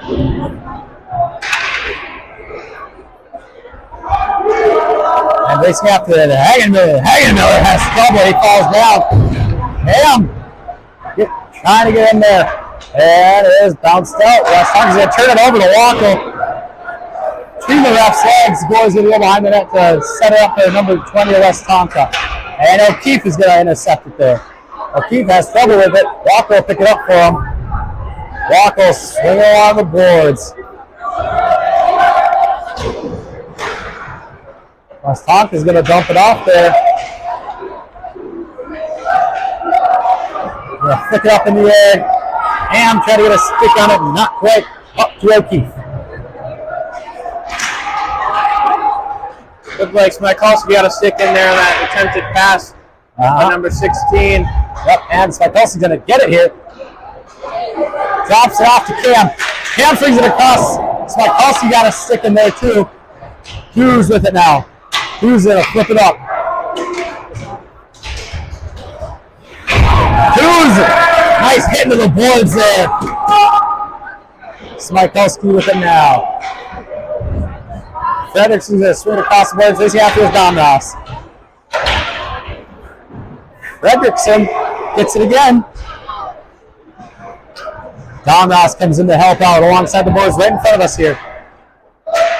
A: And racing after it, Hagenmiller has trouble. He falls down. Ham trying to get in there. And it is bounced out. Westonka's going to turn it over to Walker. Between the ref's legs, the boys going to go behind the net to set it up for number 20, Westonka. And O'Keefe is going to intercept it there. O'Keefe has trouble with it. Walker will pick it up for him. Walker will swing along the boards. Westonka is going to dump it off there. Going to flick it up in the air. Ham trying to get a stick on it, not quite. Up to O'Keefe.
C: Looked like Smikalski got a stick in there on that attempted pass on number 16.
A: Yep, and Smikalski's going to get it here. Drops it off to Cam. Cam swings it across. Smikalski got a stick in there too. Hughes with it now. Hughes going to flip it up. Hughes Nice hit into the boards there. Smikulski with it now. Fredrickson's going to swing across the boards. This after his Domnos. Fredrickson gets it again. Domnos comes in to help out alongside the boards right in front of us here.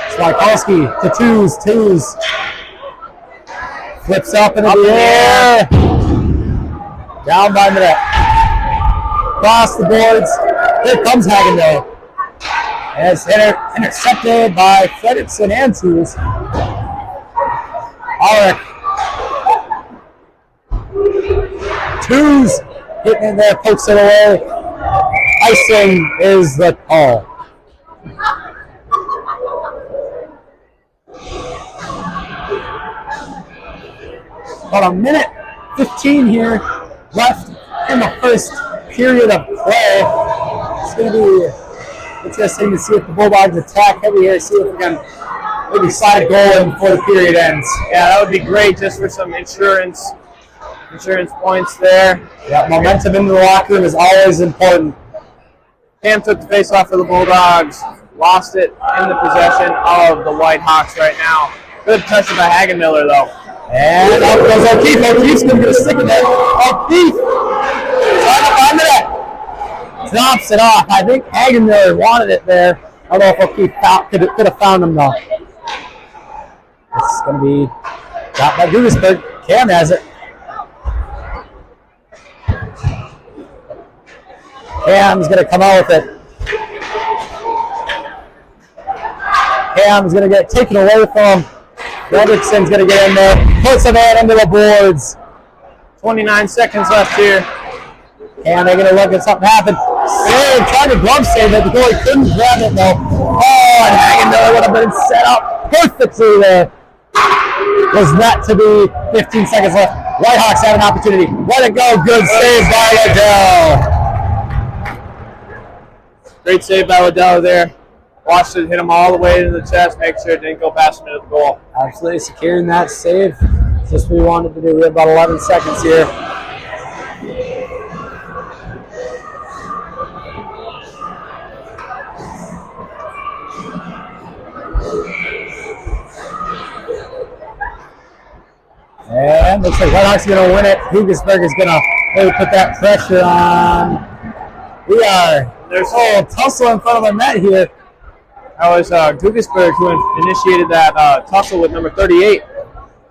A: Smikulski to twos. Flips up into the air. Down by minute. Across the boards. Here comes Hagendale. As intercepted by Fredrickson and twos. Ulrich. Twos hitting in there, pokes it away. Icing is the call. About a minute 15 here left in the first period of play. It's going to be interesting to see if the Bulldogs attack heavy here, see if we can maybe slide a goal in before the period ends.
C: Yeah, that would be great just for some insurance points there.
A: Yeah, momentum into the locker room is always important.
C: Cam took the face off for the Bulldogs, lost it in the possession of the White Hawks right now. Good touch by Hagenmiller though.
A: And up goes O'Keefe. O'Keefe's going to get a stick in there. O'Keefe trying to find it. Drops it off. I think Hagenmiller wanted it there. I don't know if O'Keefe could have found him though. It's going to be got by Guggisberg. Cam has it. Cam's going to come out with it. Cam's going to get taken away from him. Fredrickson's going to get in there. Puts a man into the boards.
C: 29 seconds left here.
A: And they're going to look at something happen. Save, tried to glove save it. The goalie couldn't grab it though. Oh, and Hagendale would have been set up perfectly there. Was not to be 15 seconds left. Whitehawks have an opportunity. Let it go. Good save by Liddell.
C: Great save by Liddell there. Watched it hit him all the way into the chest. Make sure it didn't go past him into the goal.
A: Absolutely securing that save. Just what we wanted to do. We have about 11 seconds here. And looks like Whitehawks are going to win it. Guggisberg is going to really put that pressure on. There's a whole tussle in front of the net here.
C: That was Guggisberg who initiated that tussle with number 38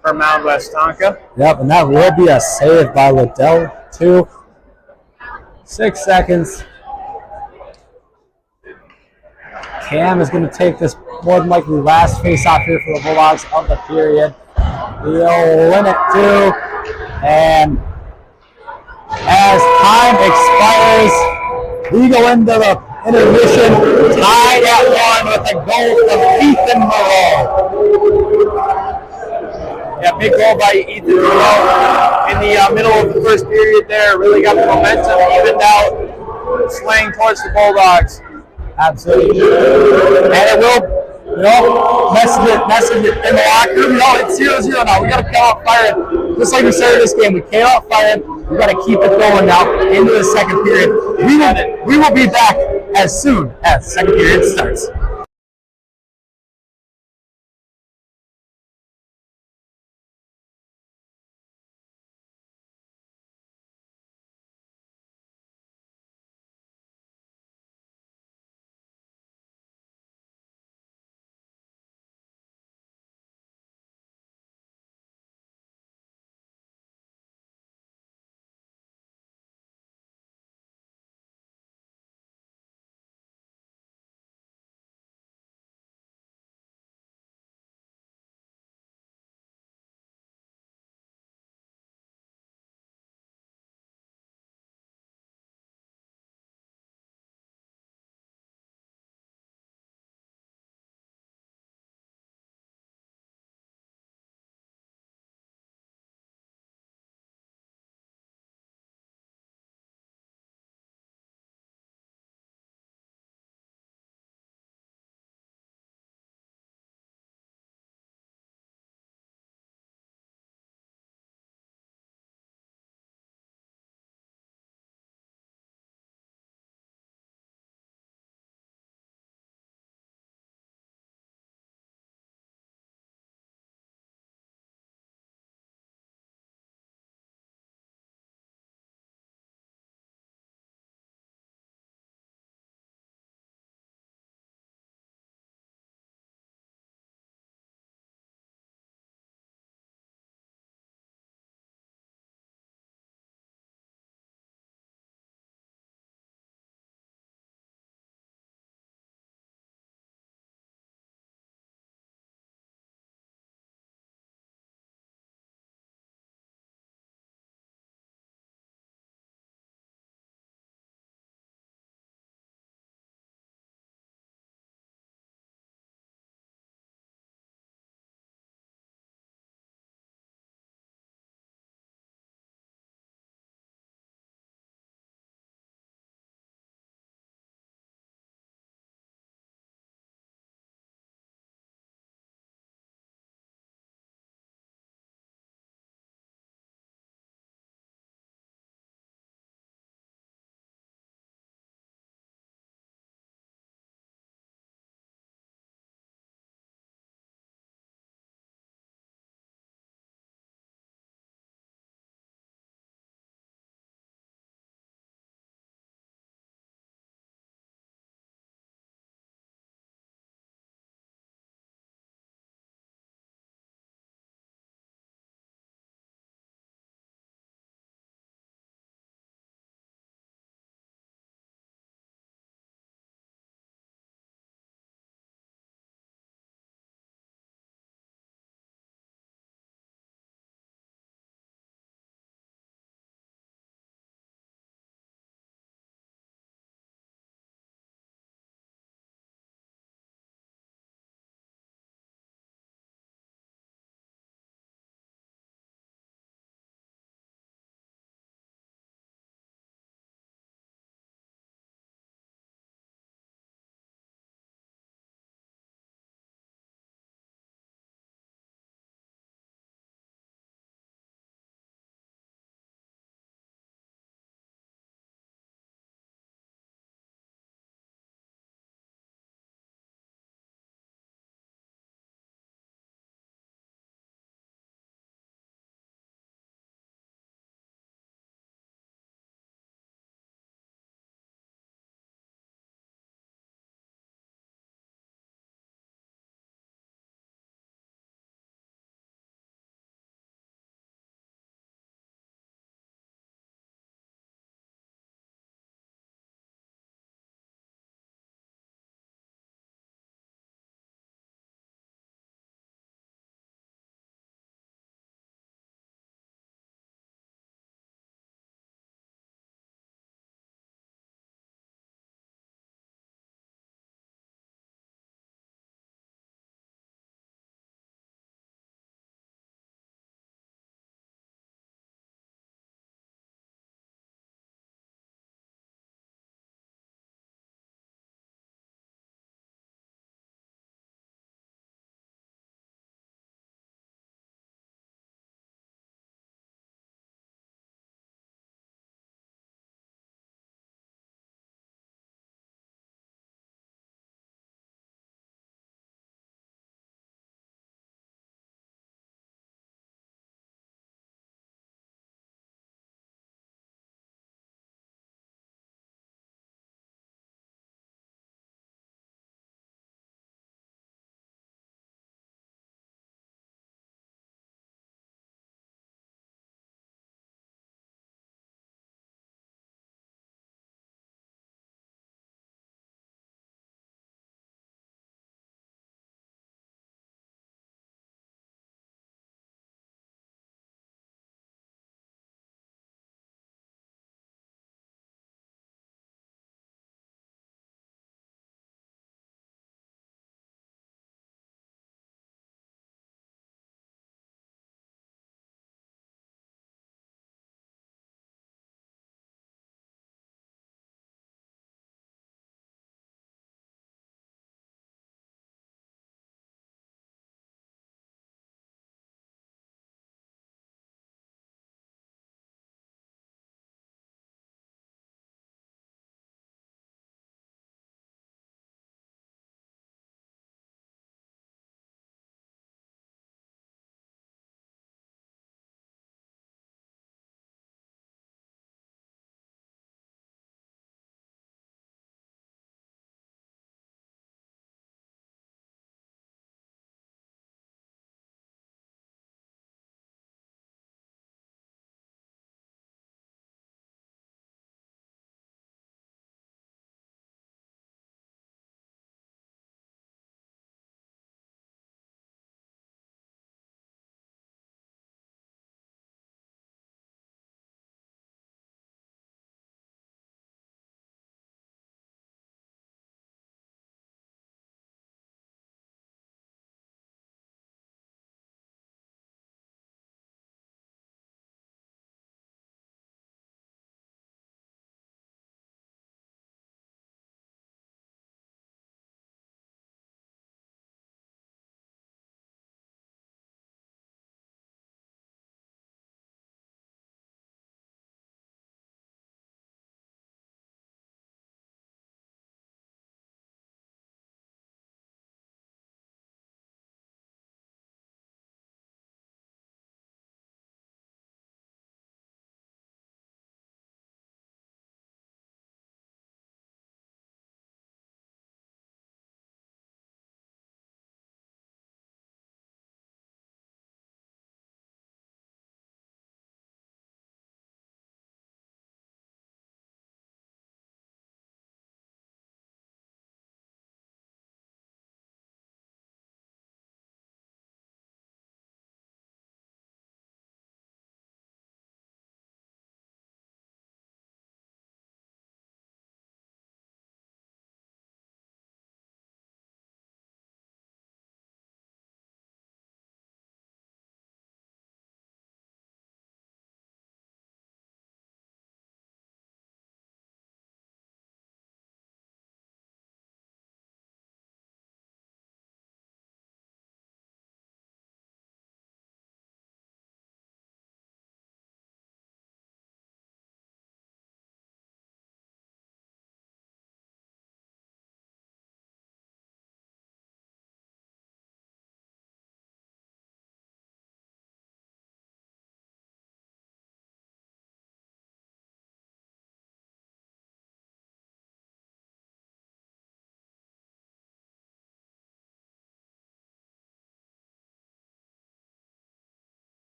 C: for Mound Westonka.
A: Yep, and that will be a save by Liddell, too. 6 seconds. Cam is going to take this more than likely last face-off here for the Bulldogs of the period. He'll win it, too. And as time expires, we go into the intermission, tied at 1 with a goal from Ethan Moreau.
C: Yeah, big goal by Ethan Moreau in the middle of the first period there. Really got the momentum evened out, swaying towards the Bulldogs.
A: Absolutely. And it will, message it in the locker room. It's 0-0 now. We got to come out firing. Just like we started this game, we came out firing. We got to keep it going now into the second period. We will be back as soon as the second period starts.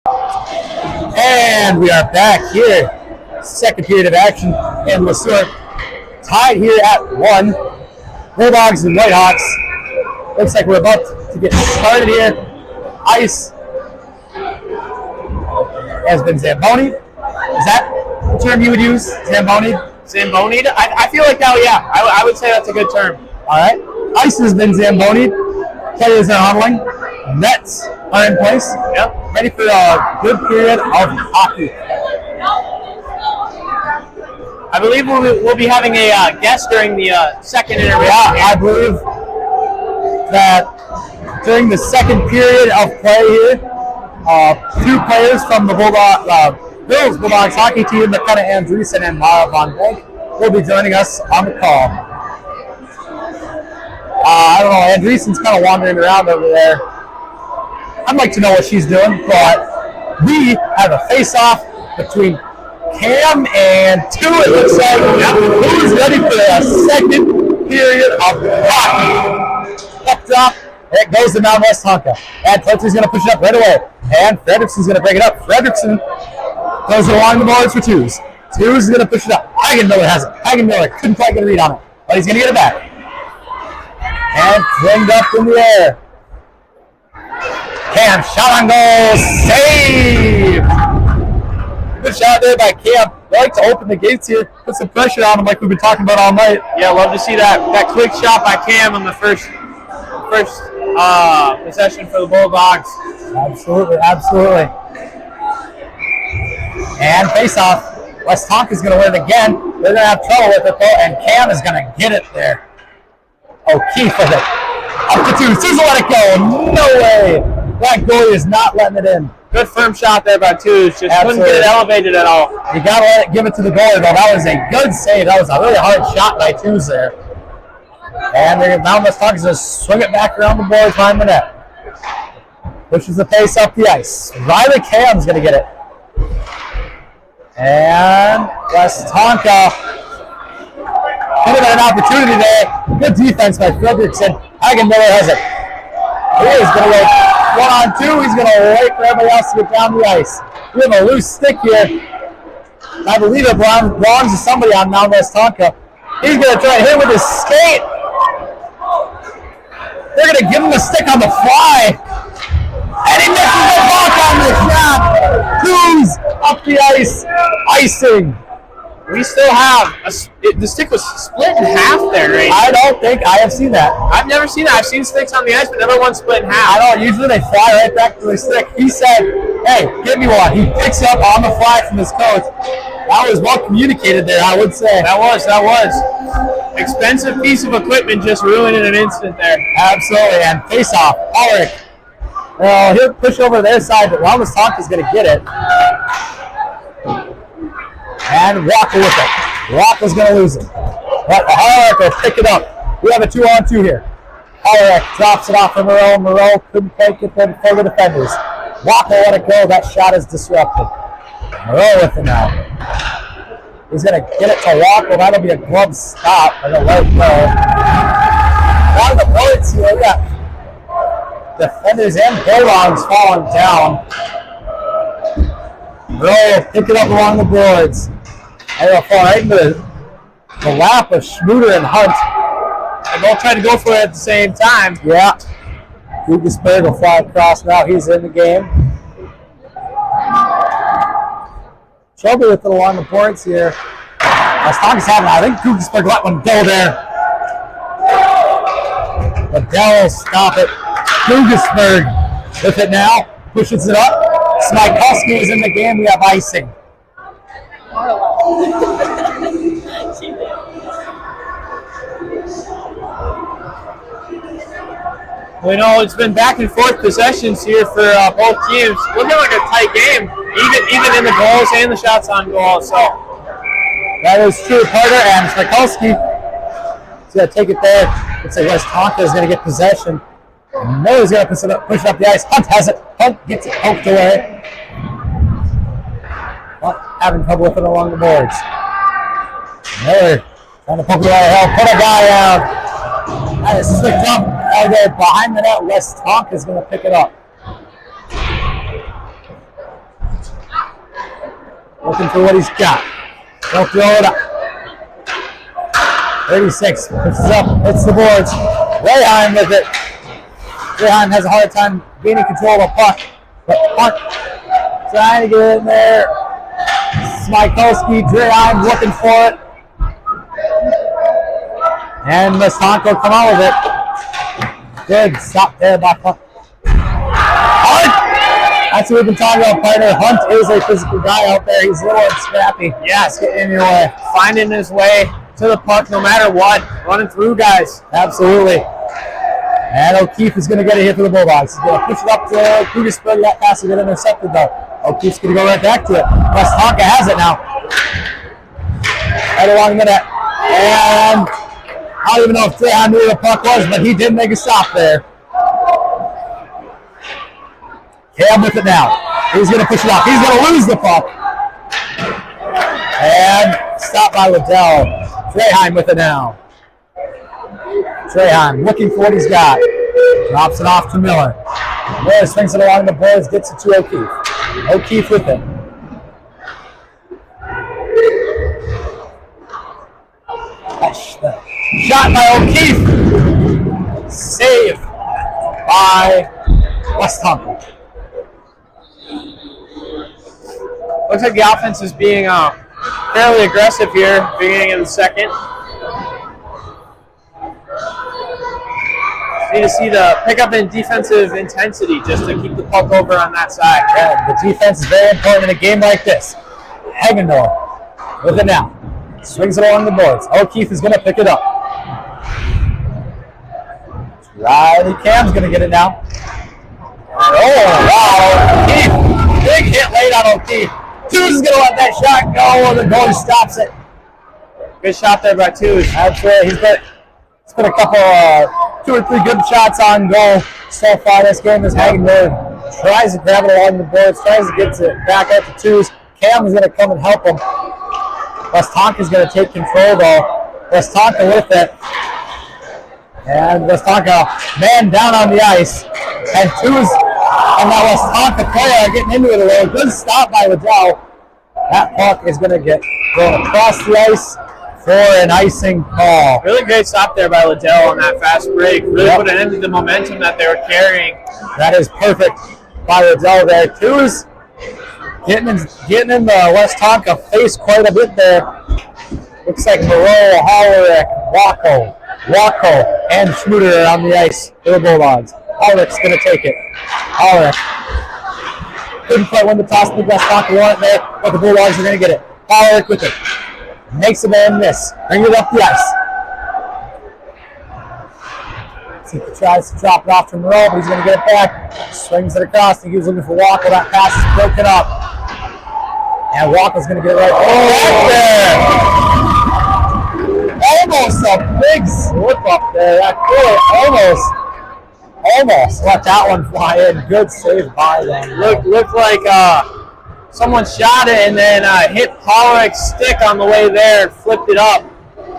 A: And we are back here. Second period of action. And LeSueur tied here at 1. Bulldogs and Whitehawks. Looks like we're about to get started here. Ice has been Zamboni. Is that the term you would use? Zamboni?
C: Zamboni? I feel like that, yeah. I would say that's a good term.
A: All right. Ice has been Zamboni. Players are huddling. Nets are in place.
C: Yep.
A: Ready for a good period of hockey.
C: I believe we'll be having a guest during the second intermission.
A: Yeah, I believe that during the second period of play here, 2 players from the Bills Bulldogs hockey team, McKenna Andreessen and Mara Von Bank, will be joining us on the call. I don't know, Andreessen's kind of wandering around over there. I'd like to know what she's doing, but we have a face-off between Cam and 2, it looks like. Who's ready for a second period of hockey? Up top, it goes to Mount Westonka. And Totsu's going to push it up right away. And Fredrickson's going to break it up. Fredrickson goes along the boards for 2s. 2's going to push it up. Hagenmiller has it. Hagenmiller couldn't quite get a read on it, but he's going to get it back. And flinged up in the air. Cam, shot on goal, save! Good shot there by Cam. They like to open the gates here, put some pressure on him like we've been talking about all night.
C: Yeah, love to see that quick shot by Cam on the first possession for the Bulldogs.
A: Absolutely, absolutely. And face-off. Westonka's going to win it again. They're going to have trouble with it, though, and Cam is going to get it there. O'Keefe with it. Up to 2. Susan let it go. No way. That goalie is not letting it in.
C: Good firm shot there by 2s. Just couldn't get it elevated at all.
A: You got to give it to the goalie, though. That was a good save. That was a really hard shot by 2s there. And now Westonka's going to swing it back around the boards behind the net. Pushes the pace up the ice. Riley Cam's going to get it. And Westonka could have had an opportunity there. Good defense by Fredrickson. Hagenmiller has it. He's going to go 1-on-2. He's going to wait for everybody else to get down the ice. We have a loose stick here. I believe it belongs to somebody on Mount Westonka. He's going to try to hit with his skate. They're going to give him the stick on the fly. And he misses the puck on the shot. 2's up the ice. Icing.
C: We still have the stick was split in half there, right?
A: I don't think I have seen that.
C: I've never seen that. I've seen sticks on the ice, but never one split in half.
A: I don't. Usually they fly right back to the stick. He said, "Hey, give me one." He picks up on the fly from his coach. That was well communicated there, I would say.
C: That was. Expensive piece of equipment just ruined in an instant there.
A: Absolutely. And face off. Ulrich. He'll push over to their side, but Westonka's going to get it. And Walker with it. Walker's going to lose it. But Ulrich will pick it up. We have a 2-on-2 here. Ulrich drops it off for Moreau. Moreau couldn't take it then for the defenders. Walker let it go. That shot is disrupted. Moreau with it now. He's going to get it to Walker. That'll be a glove stop. And a let it go. Now the bullets here. We got defenders and Bulldogs falling down. Moreau will pick it up along the boards. And they'll fall right into the lap of Schmuter and Hunt.
C: And they'll try to go for it at the same time.
A: Yeah. Guggenberg will fly across now. He's in the game. Trouble with it along the boards here. Westonka's having, I think Guggenberg let one go there. Liddell will stop it. Guggenberg with it now. Pushes it up. Smykulski is in the game. We have icing.
C: We know it's been back and forth possessions here for both teams. Looking like a tight game, even in the goals and the shots on goal. So
A: that is true, Carter, and Smykulski is going to take it there. Looks like Westonka is going to get possession. Miller's going to push it up the ice. Hunt has it. Hunt gets it poked away. Hunt having trouble with it along the boards. Miller trying to poke it away. He'll put a guy out. That is slicked up. There behind the net, Westonka is going to pick it up. looking for what he's got. He'll throw it up. 36, puts it up, hits the boards. Rayheim with it. Rayheim has a hard time gaining control of a puck. But puck trying to get in there. Smikulski, Rayheim looking for it. And Westonka will come out with it. Good stop there by Puck. Hunt! That's what we've been talking about, partner. Hunt is a physical guy out there. He's a little scrappy.
C: Yes,
A: getting in your way.
C: Finding his way to the puck no matter what. Running through guys.
A: Absolutely. And O'Keefe is going to get it here for the Bulldogs. He's going to push it up to Kruger. That pass will get intercepted, though. O'Keefe's going to go right back to it. Westonka has it now. Right along the net. And I don't even know if Trahan knew where the puck was, but he did make a stop there. Cam with it now. He's going to push it up. He's going to lose the puck. And stopped by Liddell. Trahan with it now. Trahan looking for what he's got. Drops it off to Miller. Miller swings it along the boards, gets it to O'Keefe. O'Keefe with it. Shot by O'Keefe. Save by Westonka.
C: Looks like the offense is being fairly aggressive here, beginning of the second. Need to see the pickup in defensive intensity just to keep the puck over on that side.
A: Yeah, the defense is very important in a game like this. Hagendorf with it now. Swings it along the boards. O'Keefe is going to pick it up. Riley Cam's going to get it now. Oh, wow. O'Keefe. Big hit late on O'Keefe. Tewes is going to let that shot go, and the goalie stops it.
C: Good shot there by Tewes.
A: Absolutely. It's been a couple, 2 or 3 good shots on goal so far this game as Hagendorf tries to grab it along the boards, tries to get it back out to Tewes. Cam is going to come and help him. Westonka is going to take control, though. Westonka with it. And Westonka, man down on the ice. And Tewes and now Westonka player are getting into it a little. Good stop by Liddell. That puck is going to get thrown across the ice for an icing call.
C: Really great stop there by Liddell on that fast break. Really put an end to the momentum that they were carrying.
A: That is perfect by Liddell there. Tewes getting in the Westonka face quite a bit there. Looks like Moreau, Howrick, Wacko, and Schmuter are on the ice for the Bulldogs. Howrick's going to take it. Howrick couldn't quite win the toss. The Westonka won it there, but the Bulldogs are going to get it. Howrick with it. Makes a man miss. Bring it up the ice. He tries to drop it off to Moreau, but he's going to get it back. Swings it across. I think he was looking for Wacko. That pass is broken up. And Wacko's going to get it right. Oh, there! Almost a big slip up there. That really almost let that one fly in. Good save by them.
C: Looked like someone shot it and then hit Pollock's stick on the way there and flipped it up.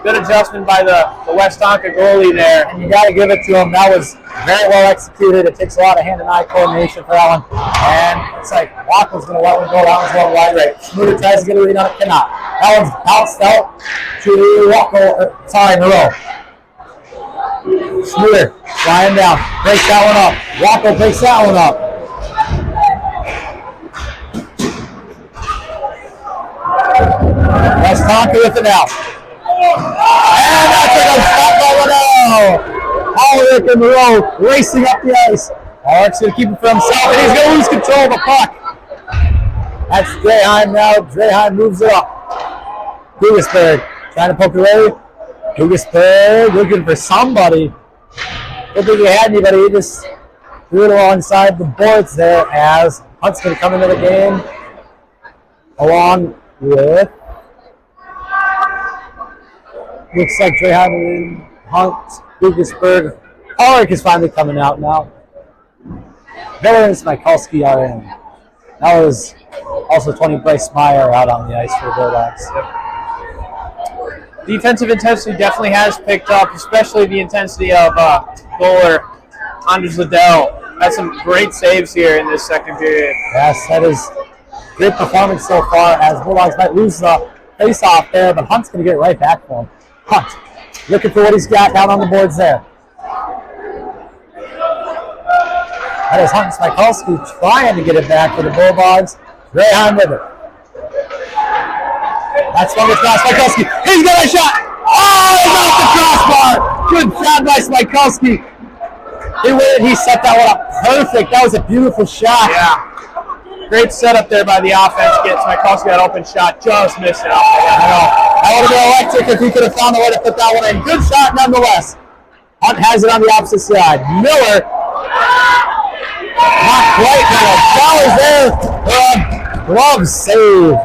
C: Good adjustment by the Westonka goalie there.
A: And you got to give it to him. That was very well executed. It takes a lot of hand and eye coordination for that one. And it's like Wacko's going to let one go. That one's going wide right. Schmuter tries to get a read on it. Cannot. That one's bounced out to Wacko. Moreau. Schmuter flying down. Breaks that one up. Wacko breaks that one up. Westonka with it now. And that's a good stop by Liddell. Howrick and Moreau racing up the ice. Howrick's going to keep it for himself, and he's going to lose control of the puck. That's Draheim now. Draheim moves it up. Gugesberg trying to poke it away. Gugesberg looking for somebody. Don't think he had anybody. He just threw it alongside the boards there as Hunt's going to come into the game along with, looks like Draheim, Hunt, Gugesberg. Howrick is finally coming out now. Miller and Smikulski are in. That was also 20 Bryce Meyer out on the ice for the Bulldogs.
C: Yep. Defensive intensity definitely has picked up, especially the intensity of goaler Anders Liddell. Had some great saves here in this second period.
A: Yes, that is Great performance so far as Bulldogs might lose the face-off there, but Hunt's going to get it right back for him. Hunt looking for what he's got down on the boards there. That is Hunt Smikulski trying to get it back for the Bulldogs. Greyhound with it. That's one with Smikulski. He's got a shot. Oh, he's off the crossbar. Good shot by Smikulski. He set that one up perfect. That was a beautiful shot.
C: Yeah. Great setup there by the offense. Gets Smikulski that open shot. Just missed it.
A: I know. That would have been electric if he could have found a way to put that one in. Good shot nonetheless. Hunt has it on the opposite side. Miller. Not quite. Flowers there. Glove save.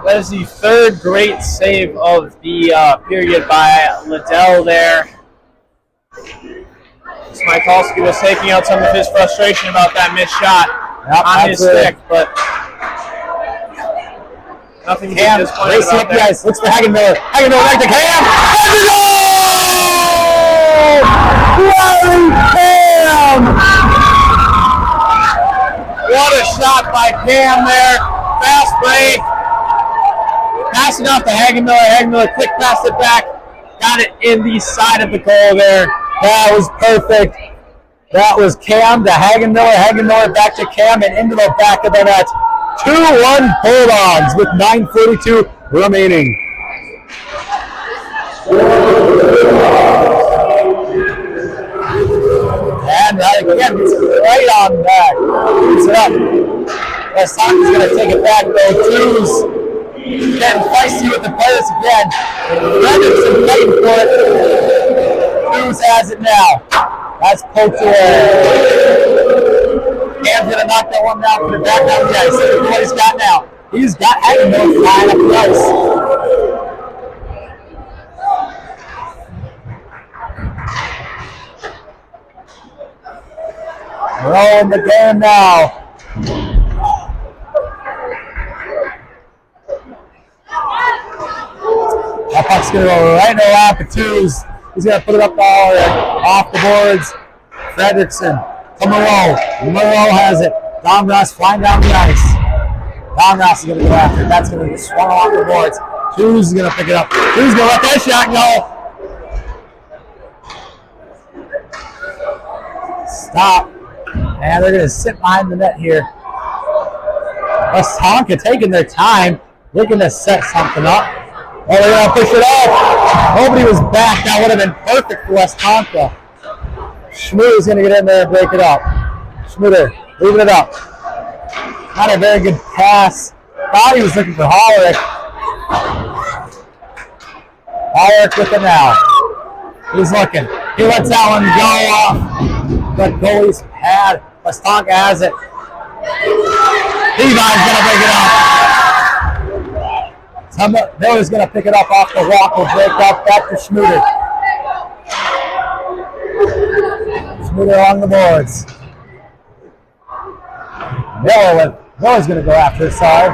C: That is the third great save of the period by Liddell there. Smikulski was taking out some of his frustration about that missed shot on his stick, but nothing to be disappointed about there.
A: Looks for Hagenmiller. Hagenmiller back to Cam. Larry Cam!
C: What a shot by Cam there. Fast break. Pass it off to Hagenmiller. Hagenmiller quick passed it back. Got it in the side of the goal there.
A: That was perfect. That was Cam to Hagenmiller. Hagenmiller back to Cam and into the back of the net. 2-1 Bulldogs with 9:42 remaining. And again, it's right on back. Keeps it up. Westonka's going to take it back though. Twos getting feisty with the players again. Fredrickson fighting for it. Twos has it now. That's poked away. Cam's going to knock that one down, put it back down the ice. Look at what he's got now. He's got Hagenmiller flying up the ice. Rolling the game now. That puck's going to go right in the lap of Twos. He's going to put it up all off the boards. Fredrickson to Moreau. Moreau has it. Domras flying down the ice. Domras is going to go after it. That's going to get swung off the boards. Twos is going to pick it up. Twos going to let that shot go. Stop. And they're going to sit behind the net here. Westonka taking their time, looking to set something up. Oh, they're going to push it off. Nobody was back. That would have been perfect for Westonka. Schmuder's going to get in there and break it up. Schmuder leaving it up. Not a very good pass. Thought he was looking for Hollerick. Hollerick with it now. He's looking. He lets that one go off. But goalie's pad. Westonka has it. Levi's going to break it up. Miller's going to pick it up off the walk. Will break up back to Schmuder. Schmuder along the boards. Miller's going to go after his side.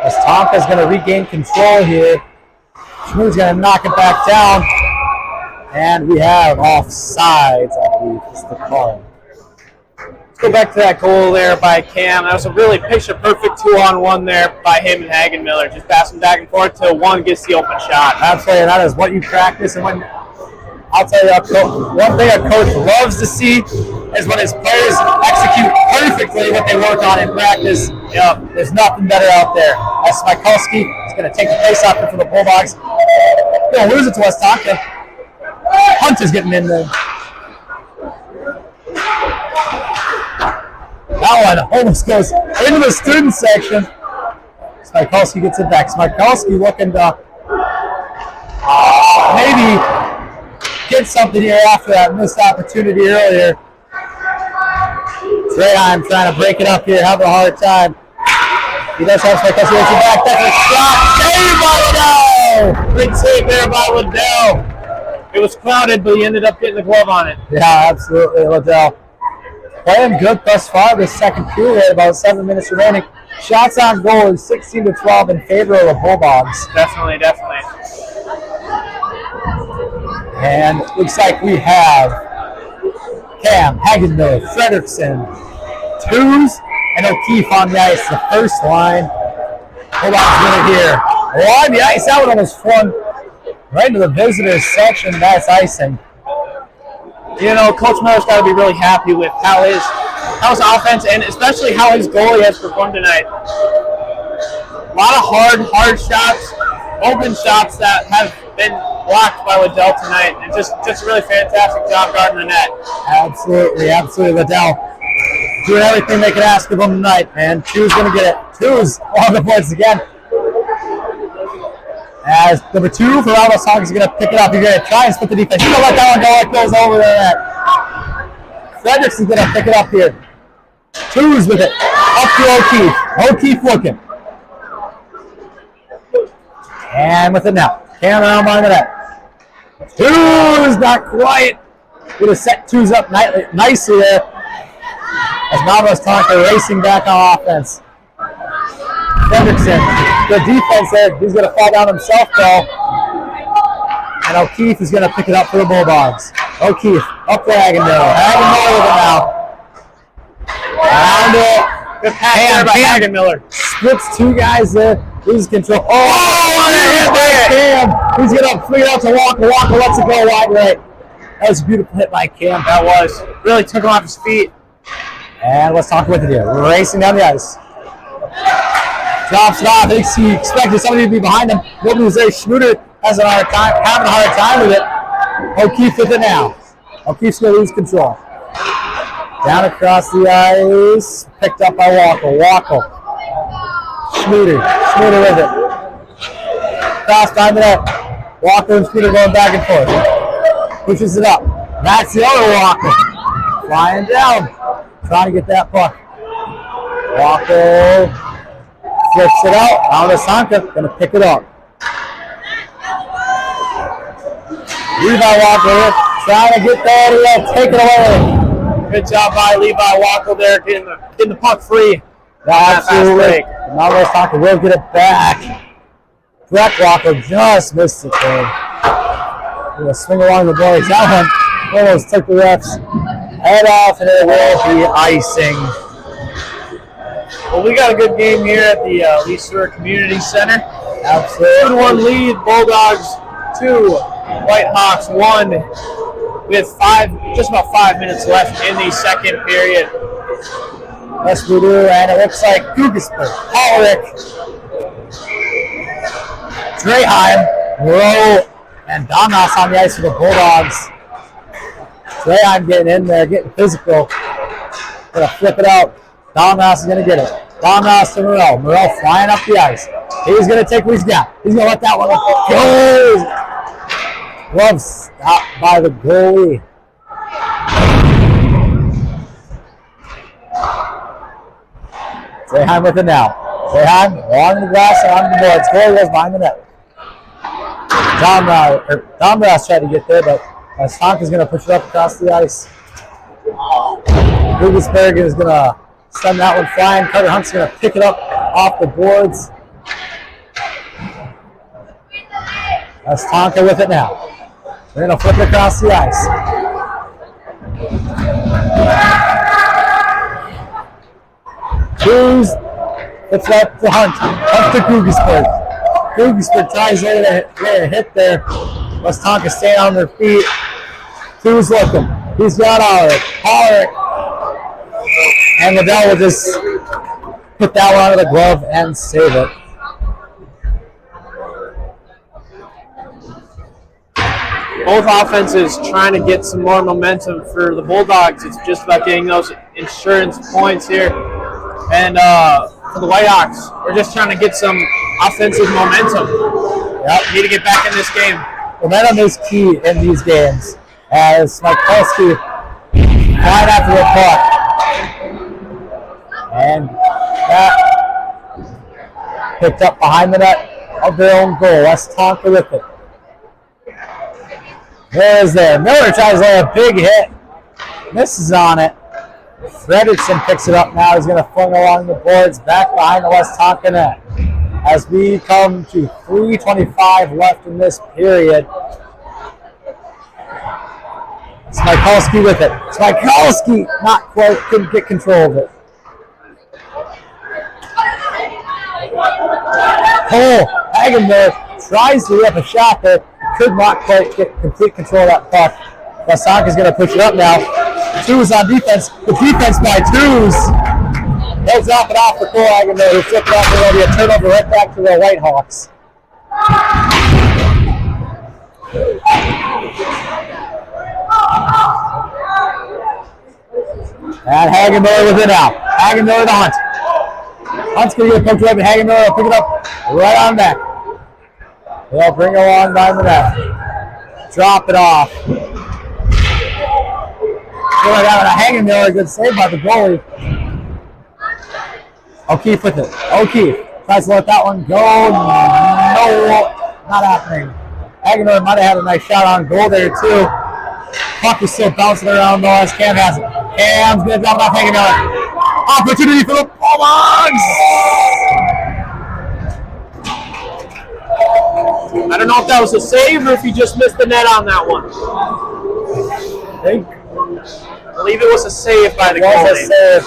A: Westonka's going to regain control here. Schmuder's going to knock it back down. And we have offsides, I believe, is the call.
C: Let's go back to that goal there by Cam. That was a really picture-perfect 2-on-1 there by him and Hagenmiller. Just passing back and forth till one gets the open shot.
A: Absolutely, that is what you practice. And when I'll tell you, one thing a coach loves to see is when his players execute perfectly what they work on in practice. Yep, there's nothing better out there. That's Smikulski. He's going to take the face-off for the Bulldogs. He's going to lose it to Westonka. Hunt is getting in there. That one almost goes into the student section. Smikulski gets it back. Smikulski looking to maybe get something here after that missed opportunity earlier. Treyheim trying to break it up here, having a hard time. He does have Smikulski gets it back. That's a shot. Save by Liddell! Big save there by Liddell.
C: It was clouded, but he ended up getting the glove on it.
A: Yeah, absolutely, Liddell. Playing good thus far this second period, about 7 minutes remaining. Shots on goal is 16-12 in favor of the Bulldogs.
C: Definitely.
A: And it looks like we have Cam, Hagenmiller, Frederickson, Twos, and O'Keefe on the ice. The first line. Bulldogs winner here. On the ice, that one almost flung right into the visitors section. That's icing.
C: You know, Coach Miller's got to be really happy with how his offense and especially how his goalie has performed tonight. A lot of hard shots, open shots that have been blocked by Liddell tonight, and just a really fantastic job guarding the net.
A: Absolutely, Liddell doing everything they could ask of him tonight, and Two's going to get it. Two's on the points again. As number 2 for Westonka is going to pick it up. He's going to try and split the defense. He's going to let that one go. It goes over the net. Frederickson's going to pick it up here. Two's with it. Up to O'Keefe. O'Keefe looking. And with it now. Cam around behind the net. Two's not quite. Going to set Two's up nicely there. As Mound Westonka racing back on offense. Frederickson, the defense there, he's going to fall down himself though. And O'Keefe is going to pick it up for the Bulldogs. O'Keefe, up to Hagenmiller. Hagenmiller with it now. Round it.
C: Good pass there by Hagenmiller.
A: Splits 2 guys there. Loses control. Oh, what a hit by Cam. He's going to fling it out to Walker. Walker lets it go wide right. That was a beautiful hit by Cam.
C: That was. Really took him off his feet.
A: And let's talk with it here. We're racing down the ice. Drops it off. He expected somebody to be behind him. Nobody was there. Schmuter having a hard time with it. O'Keefe with it now. O'Keefe's going to lose control. Down across the ice. Picked up by Walker. Schmuter with it. Cross behind the net. Walker and Schmuter going back and forth. Pushes it up. That's the other Walker. Flying down. Trying to get that puck. Walker flips it out. Now Westonka going to pick it up. Levi Walker trying to get that. He'll take it away.
C: Good job by Levi Walker there, getting the puck free.
A: Absolutely. Now Westonka will get it back. Brett Walker just missed it there. Going to swing along the boards. That one almost took the refs head off, and it will be icing.
C: Well, we got a good game here at the Lee Stewart Community Center.
A: Absolutely.
C: 2-1 lead, Bulldogs 2, Whitehawks 1, with just about 5 minutes left in the second period.
A: Yes, we do, and it looks like Gugesberg, Holrick, Draheim, Rowe, and Donnas on the ice for the Bulldogs. Draheim getting in there, getting physical. Gonna flip it out. Donnas is gonna get it. Donnas to Morel. Morel flying up the ice. He's gonna take what he's got. He's gonna let that one go. Glove stopped by the goalie. Draheim with it now. Draheim along the glass and on the boards. Goalie was behind the net. Tom Ross tried to get there, but Westonka's going to push it up across the ice. Gugesberg is going to send that one flying. Carter Hunt's going to pick it up off the boards. Westonka with it now. They're going to flip it across the ice. Cruz flips it up to Hunt. Hunt to Gugesberg. Gugesberg tries to get a hit there. Westonka staying on their feet. Cruz looking. He's got Hollick. And Liddell will just put that one out of the glove and save it.
C: Both offenses trying to get some more momentum for the Bulldogs. It's just about getting those insurance points here. And for the Whitehawks, we're just trying to get some offensive momentum.
A: Yep.
C: Need to get back in this game.
A: Momentum is key in these games. As Mikulski right after the puck. And that picked up behind the net of their own goal. Westonka with it. There is there. Miller tries to lay a big hit. Misses on it. Fredrickson picks it up now. He's going to fling along the boards back behind the Westonka net. As we come to 3:25 left in this period. Smikalski with it. Smikalski not quite, couldn't get control of it. Cole Hagenberg tries to rip a shot there. Could not quite get complete control of that puck. Westonka's going to push it up now. Twos on defense. The defense by Twos. They'll drop it off for Cole Hagenberg, who flipped it off. There'll be a turnover right back to the Whitehawks. And Hagenberg with it now. Hagenberg to Hunt. Hunt's going to get a puck right, but Hagenberg will pick it up right on back. They'll bring it along by the net. Drop it off. Going down to Hagenberg. Good save by the goalie. O'Keefe with it. O'Keefe tries to let that one go. No, not happening. Hagenberg might have had a nice shot on goal there, too. Puck is still bouncing around, though, as Cam has it. Cam's going to drop it off Hagenberg. Opportunity for the Bulldogs!
C: I don't know if that was a save or if he just missed the net on that one. I believe it was a save by the goalie. It was a save.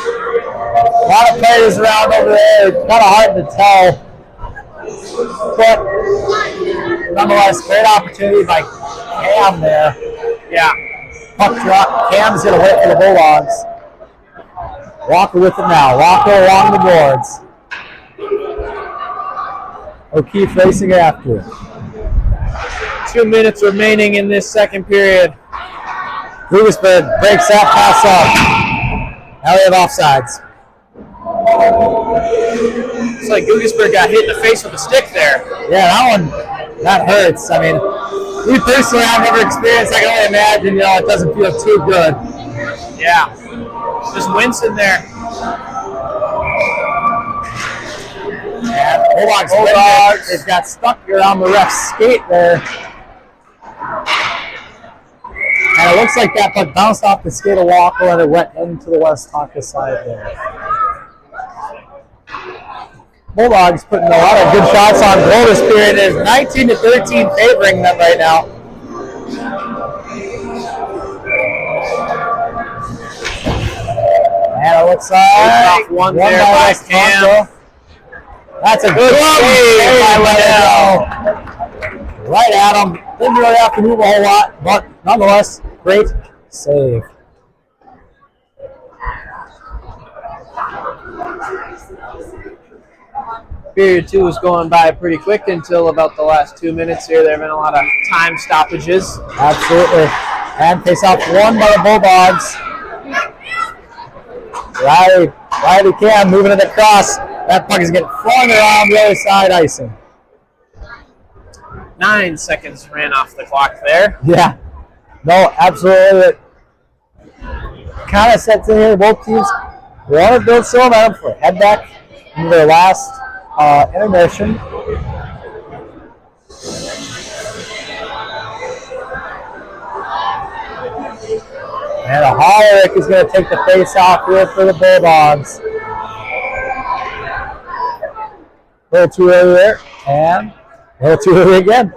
A: A lot of players around over there. It's kind of hard to tell. But nonetheless, great opportunity by Cam there.
C: Yeah.
A: Puck drop. Cam's going to wait for the Bulldogs. Walker with it now. Walker along the boards. O'Keefe racing after it.
C: 2 minutes remaining in this second period.
A: Gugesberg breaks that pass off. Now we have offsides.
C: It's like Gugesberg got hit in the face with a stick there.
A: Yeah, that hurts. I mean, we personally have never experienced. I can only imagine, it doesn't feel too good.
C: Yeah, just wincing there.
A: Yeah, Bulldogs. It got stuck around the ref's skate there. And it looks like that puck bounced off the skate of Walker and it went into the Westonka side there. Bulldogs putting a lot of good shots on goal this period. It is 19-13 favoring them right now. And it looks like
C: one there by Cam.
A: That's a good save by Liddell. Right at him. Didn't really have to move a whole lot, but nonetheless, great save.
C: Period 2 was going by pretty quick until about the last 2 minutes here. There have been a lot of time stoppages.
A: Absolutely. And face off one by the Bulldogs. Riley Cam moving it across. That puck is getting flung around the other side, icing.
C: 9 seconds ran off the clock there.
A: Yeah. No, absolutely. It kind of sets in here. Both teams want to build some momentum for head back into their last intermission. And a Hollerick is going to take the face off here for the Bulldogs. A little too early there, and a little too early again.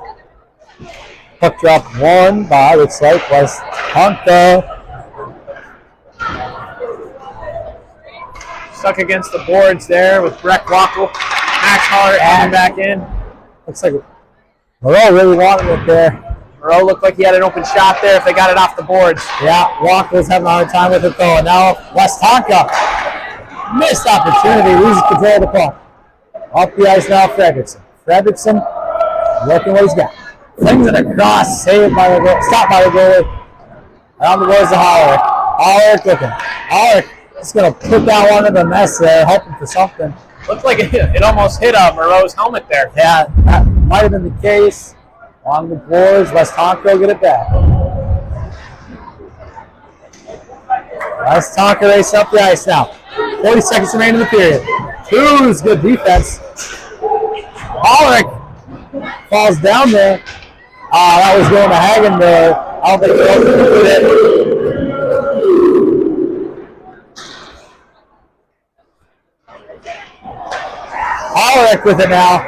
A: Puck drop one by, looks like, Westonka.
C: Stuck against the boards there with Breck Wackel. Max Hollerick coming back in.
A: Looks like Moreau really wanted it there.
C: Moreau looked like he had an open shot there if they got it off the boards.
A: Yeah, Walker's having a hard time with it though. And now Westonka. Missed opportunity, loses control of the puck. Off the ice now, Fredrickson. Fredrickson working what he's got. Flings it across, saved by the goal, stopped by the goalie. Around the boards to Hollerick. Hollerick looking. Hollerick just going to put that one in the mess there, hoping for something.
C: Looked like it almost hit Moreau's helmet there.
A: Yeah, that might have been the case. On the boards, Westonka will get it back. Westonka racing up the ice now. 40 seconds remaining in the period. Twos, good defense. Hollerick falls down there. That was going to Hagen there. I don't think he was going to do it. Eric with it now.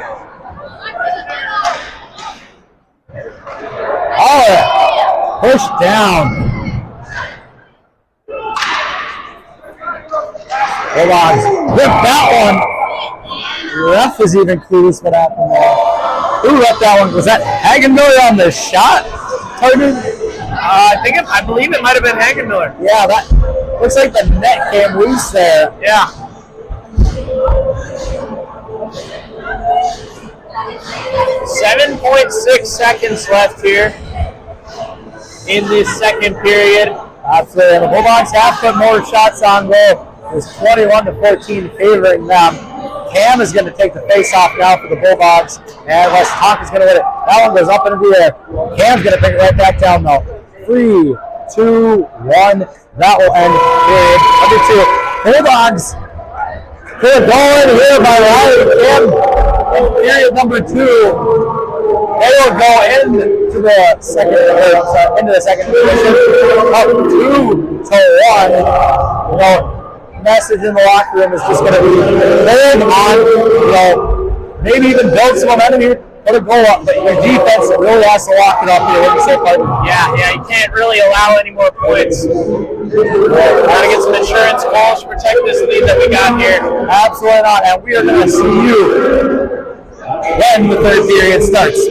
A: Oh, push down. Bulldogs with that one. Ref is even clueless what happened there. Who left that one? Was that Hagenmiller on the shot?
C: I believe it might have been Hagenmiller.
A: Yeah, that looks like the net came loose there.
C: Yeah. .6 seconds left here in this second period.
A: Absolutely. The Bulldogs have put more shots on goal. It's 21-14 favoring them. Cam is going to take the face-off now for the Bulldogs, and Westonka is going to win it. That one goes up into the air. Cam's going to bring it right back down, though. 3, 2, 1. That will end period number 2. Bulldogs good going here by Riley Cam in period number 2. They will go into the second position, up 2-1. You know, message in the locker room is just going to be hold on, maybe even build some momentum here, put a goal up, but your defense really has to lock it up here. What do you say, partner?
C: Yeah, you can't really allow any more points. Got to get some insurance calls to protect this lead that we got here.
A: Absolutely not, and we are going to see you when the third period starts.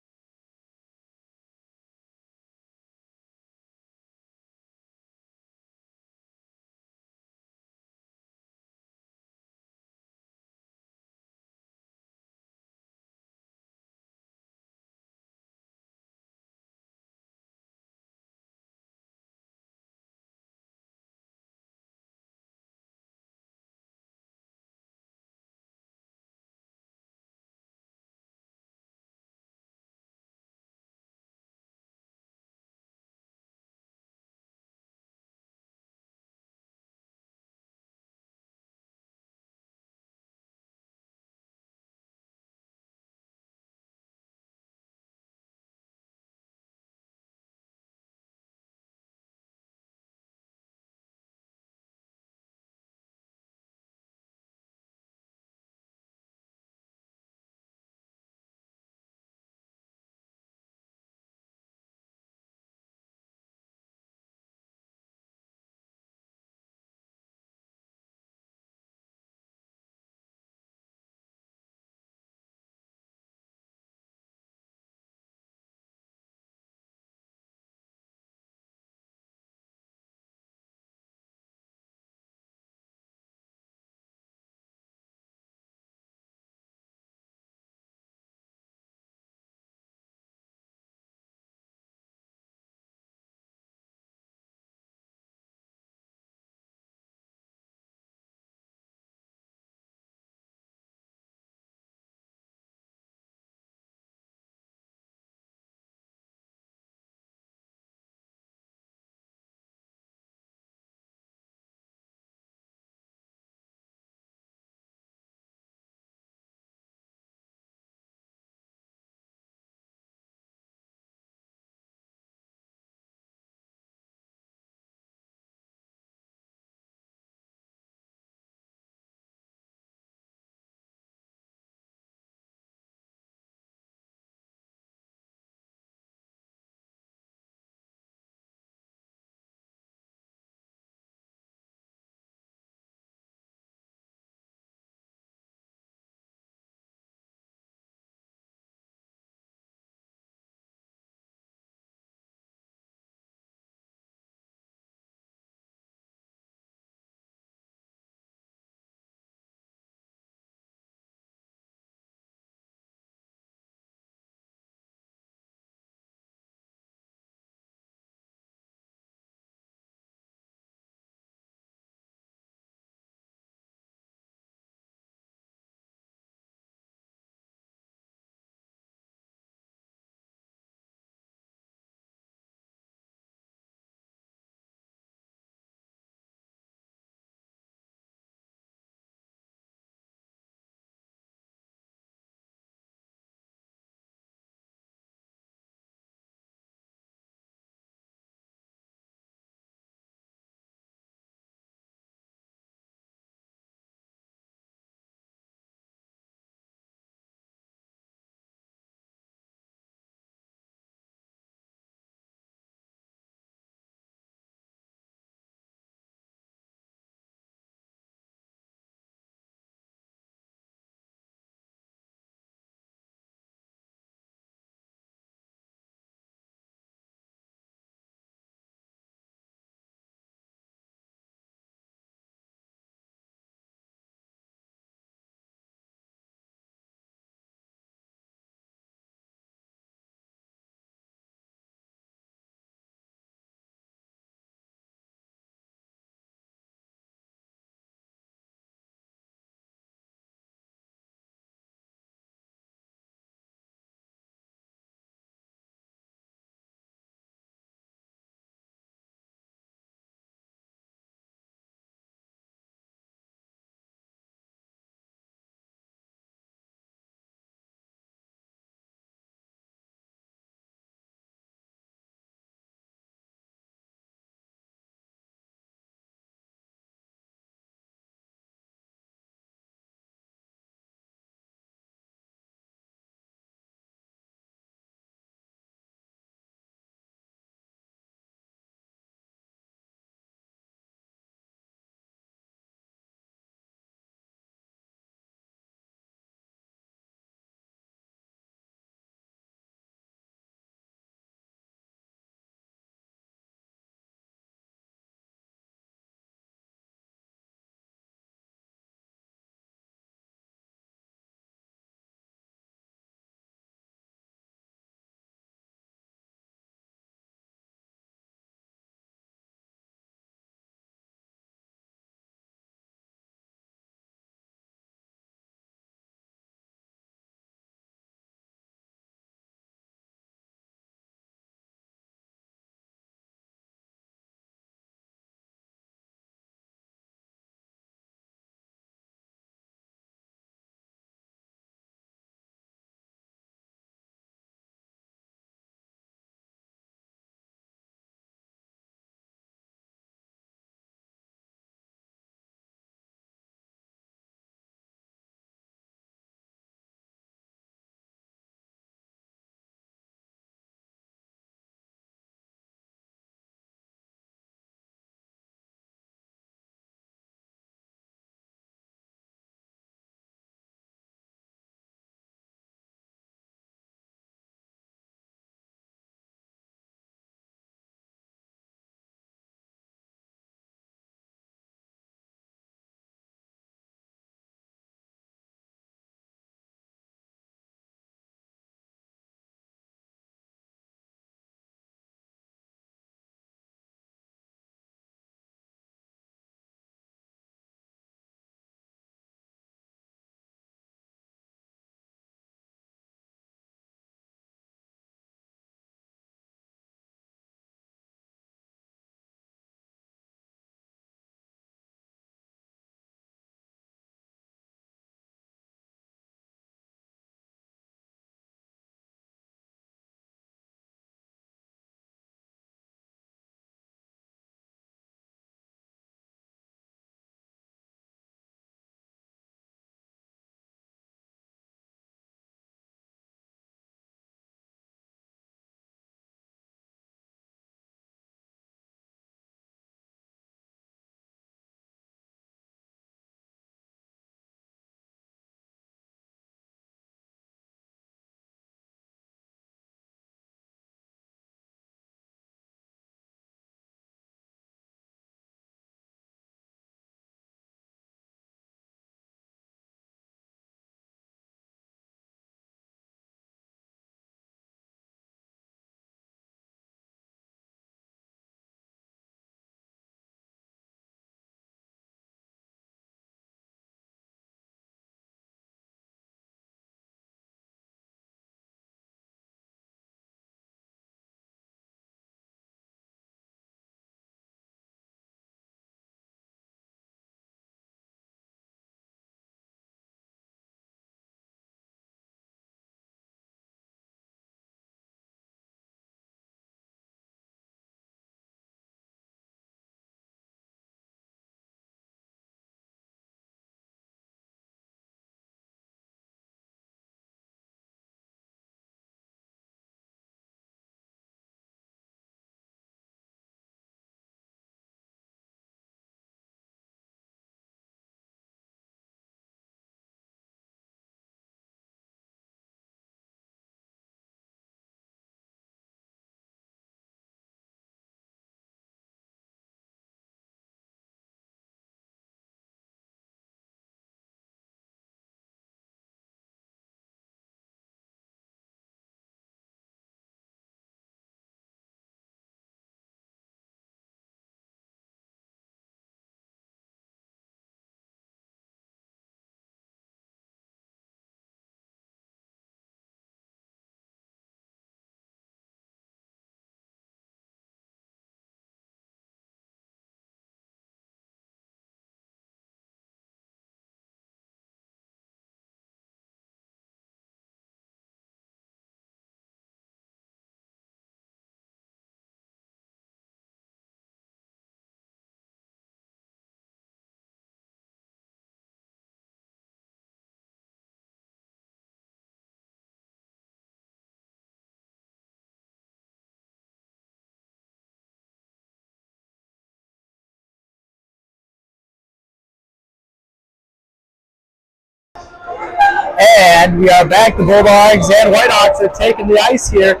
A: And we are back. The Bulldogs and Whitehawks are taking the ice here.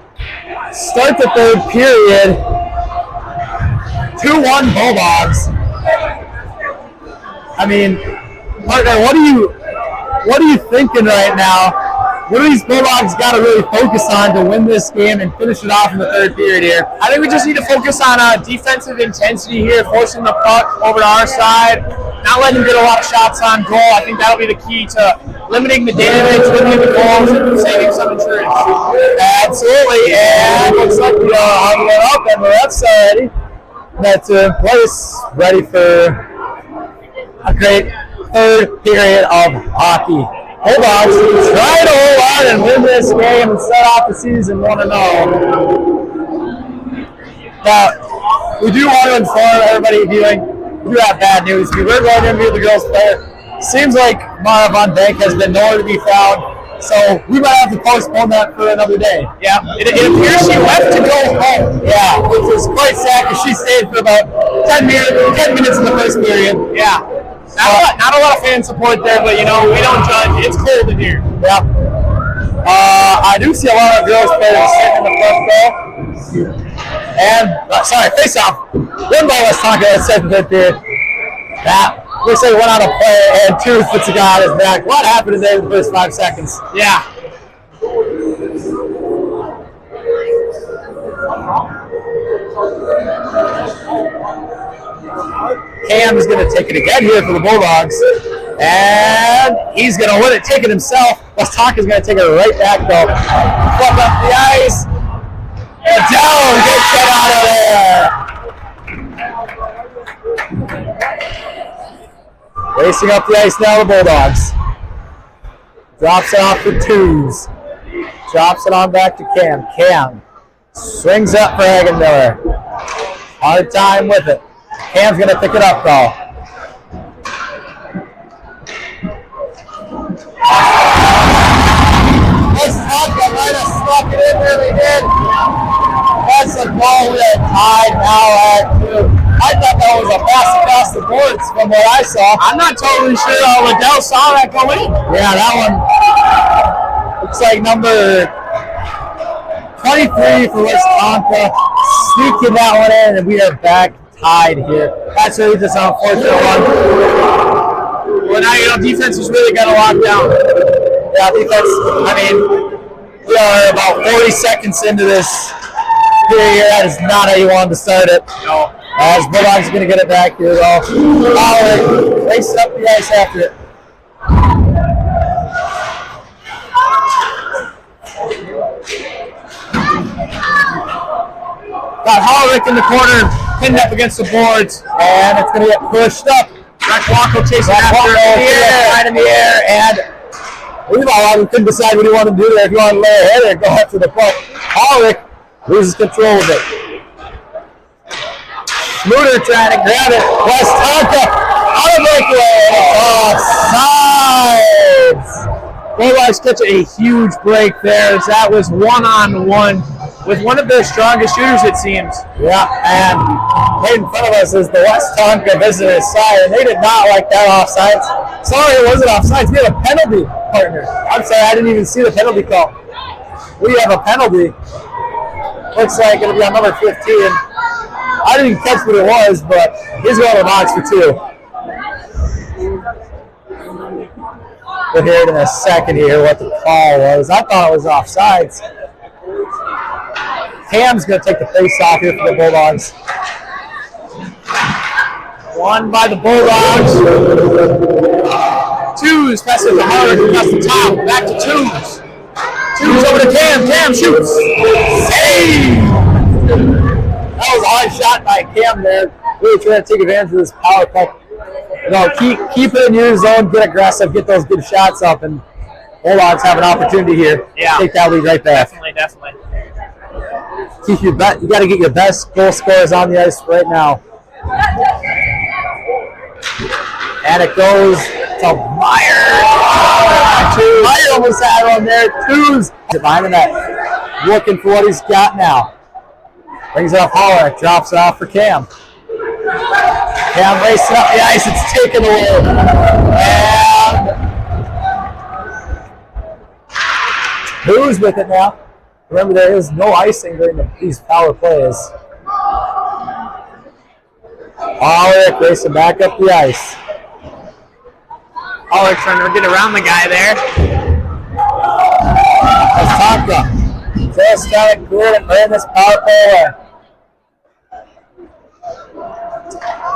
A: Start the third period. 2-1 Bulldogs. I mean, partner, what are you thinking right now? What do these Bulldogs got to really focus on to win this game and finish it off in the third period here?
C: I think we just need to focus on defensive intensity here, forcing the puck over to our side, not letting them get a lot of shots on goal. I think that'll be the key to limiting the damage, limiting the goals, and saving some insurance.
A: Absolutely, and looks like we are on the way up, and the refs already. That's in place, ready for a great third period of hockey. Bulldogs try to hold on and win this game and start off the season 1-0. But we do want to inform everybody viewing, we do have bad news. We were going to interview the girls player. Seems like Mara Von Bank has been nowhere to be found, so we might have to postpone that for another day.
C: Yeah, it appears she left to go home.
A: Yeah, which was quite sad because she stayed for about 10 minutes in the first period.
C: Yeah. Not a lot of fan support there, but, we don't judge. It's cold in here.
A: Yeah. I do see a lot of girls players sitting in the front row. And, face off. One by Westonka, that's second third period. That looks like one out of play, and two puts a guy on his back. What happened in there in the first 5 seconds?
C: Yeah.
A: Cam is going to take it again here for the Bulldogs. And he's going to win it, take it himself. Westonka is going to take it right back, though. Flip up the ice. And down, gets that out of there. Racing up the ice now, the Bulldogs. Drops it off for twos. Drops it on back to Cam. Cam swings up for Hagenmiller. Hard time with it. Cam's going to pick it up, though. Westonka might have stuck it in there. They did. That's a goal we are tied now at 2. I thought that was a pass across the boards from what I saw.
C: I'm not totally sure Liddell saw that go in.
A: Yeah, that one looks like number 23 for Westonka. Sneaking that one in, and we are back tied here. That's really just an unfortunate one.
C: Well, now, defense has really got to lock down.
A: Yeah, defense, we are about 40 seconds into this period. That is not how you wanted to start it.
C: No.
A: As Bulldogs going to get it back here, though. Howard racing up the ice after it.
C: Got Hallrick in the corner, pinned up against the boards,
A: and it's going to get pushed up.
C: Zach Walker chasing after it,
A: right in the air, and we couldn't decide what he wanted to do there. If you want to lay ahead or go after the puck. Hallrick loses control of it. Schmuter trying to grab it. Westonka out of breakaway. Offsides.
C: Bulldogs catch a huge break there. That was one-on-one with one of their strongest shooters, it seems.
A: Yeah, and right in front of us is the Westonka visitors side, and they did not like that offsides. Sorry, it wasn't offsides. We have a penalty, partner. I'm sorry, I didn't even see the penalty call. We have a penalty. Looks like it'll be on number 15. I didn't even catch what it was, but he's going to the box for 2. We'll hear it in a second here what the call was. I thought it was offsides. Cam's going to take the face off here for the Bulldogs. Won by the Bulldogs.
C: Twos, passes to Howard across the top, back to twos. Twos over to Cam. Cam shoots.
A: Save! That was a hard shot by Cam there. Really trying to take advantage of this power play. Keep it in your zone, get aggressive, get those good shots up, and Bulldogs have an opportunity here.
C: Yeah.
A: Take that lead right back.
C: Definitely.
A: You got to get your best goal scorers on the ice right now. And it goes to Meyer. Meyer almost had one there. Twos behind the net. Looking for what he's got now. Brings it up Hallrick. Drops it off for Cam. Cam racing up the ice. It's taken away. And Who's with it now? Remember, there is no icing during these power plays. Alright, racing back up the ice.
C: Alright, trying to get around the guy there.
A: Westonka just trying to clear and earn this power play away.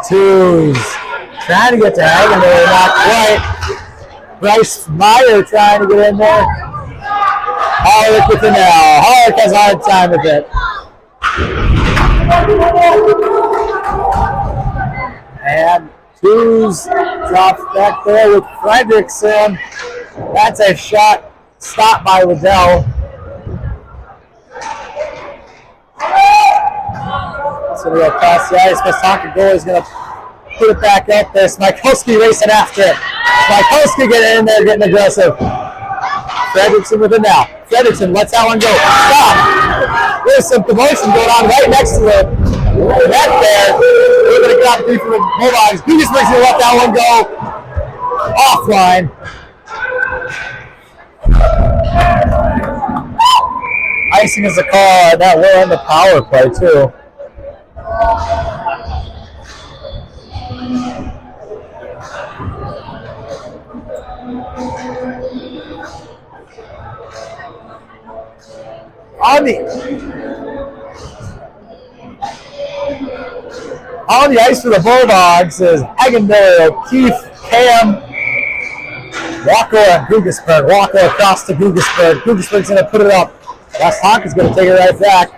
A: Twos. Trying to get to Hagen there, not quite. Bryce Meyer trying to get in there. Harlick with it now. Harlick has a hard time with it. And Twos drops back there with Fredrickson. That's a shot stopped by Liddell. So we go across the ice. Westonka goalie is going to put it back up there. Smikowski racing after it. Smikowski getting in there, getting aggressive. Fredrickson with it now. Fredrickson lets that one go. Stop. There's some commotion going on right next to the net there. We're going to get off three from the Bulldogs. Gugas brings it, let that one go offline. Icing is a call. That will end the power play, too. On the ice for the Bulldogs is Hagenberg, O'Keefe, Cam, Walker, and Gugasberg. Walker across to Gugasberg. Gugasberg's going to put it up. Westonka's going to take it right back.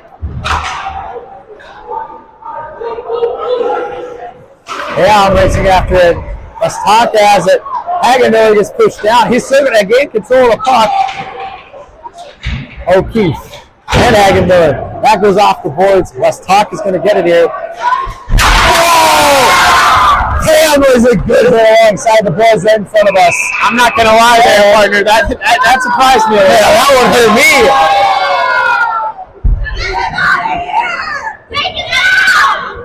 A: Yeah, I'm racing after it. Westonka has it. Hagenberg gets pushed down. He's still going to gain control of the puck. O'Keefe and Hagenberg. That goes off the boards. Westonka's going to get it here. Oh! Cam was a good hit alongside the boards right in front of us.
C: I'm not going to lie there, partner. That surprised me.
A: Yeah, that one hurt me.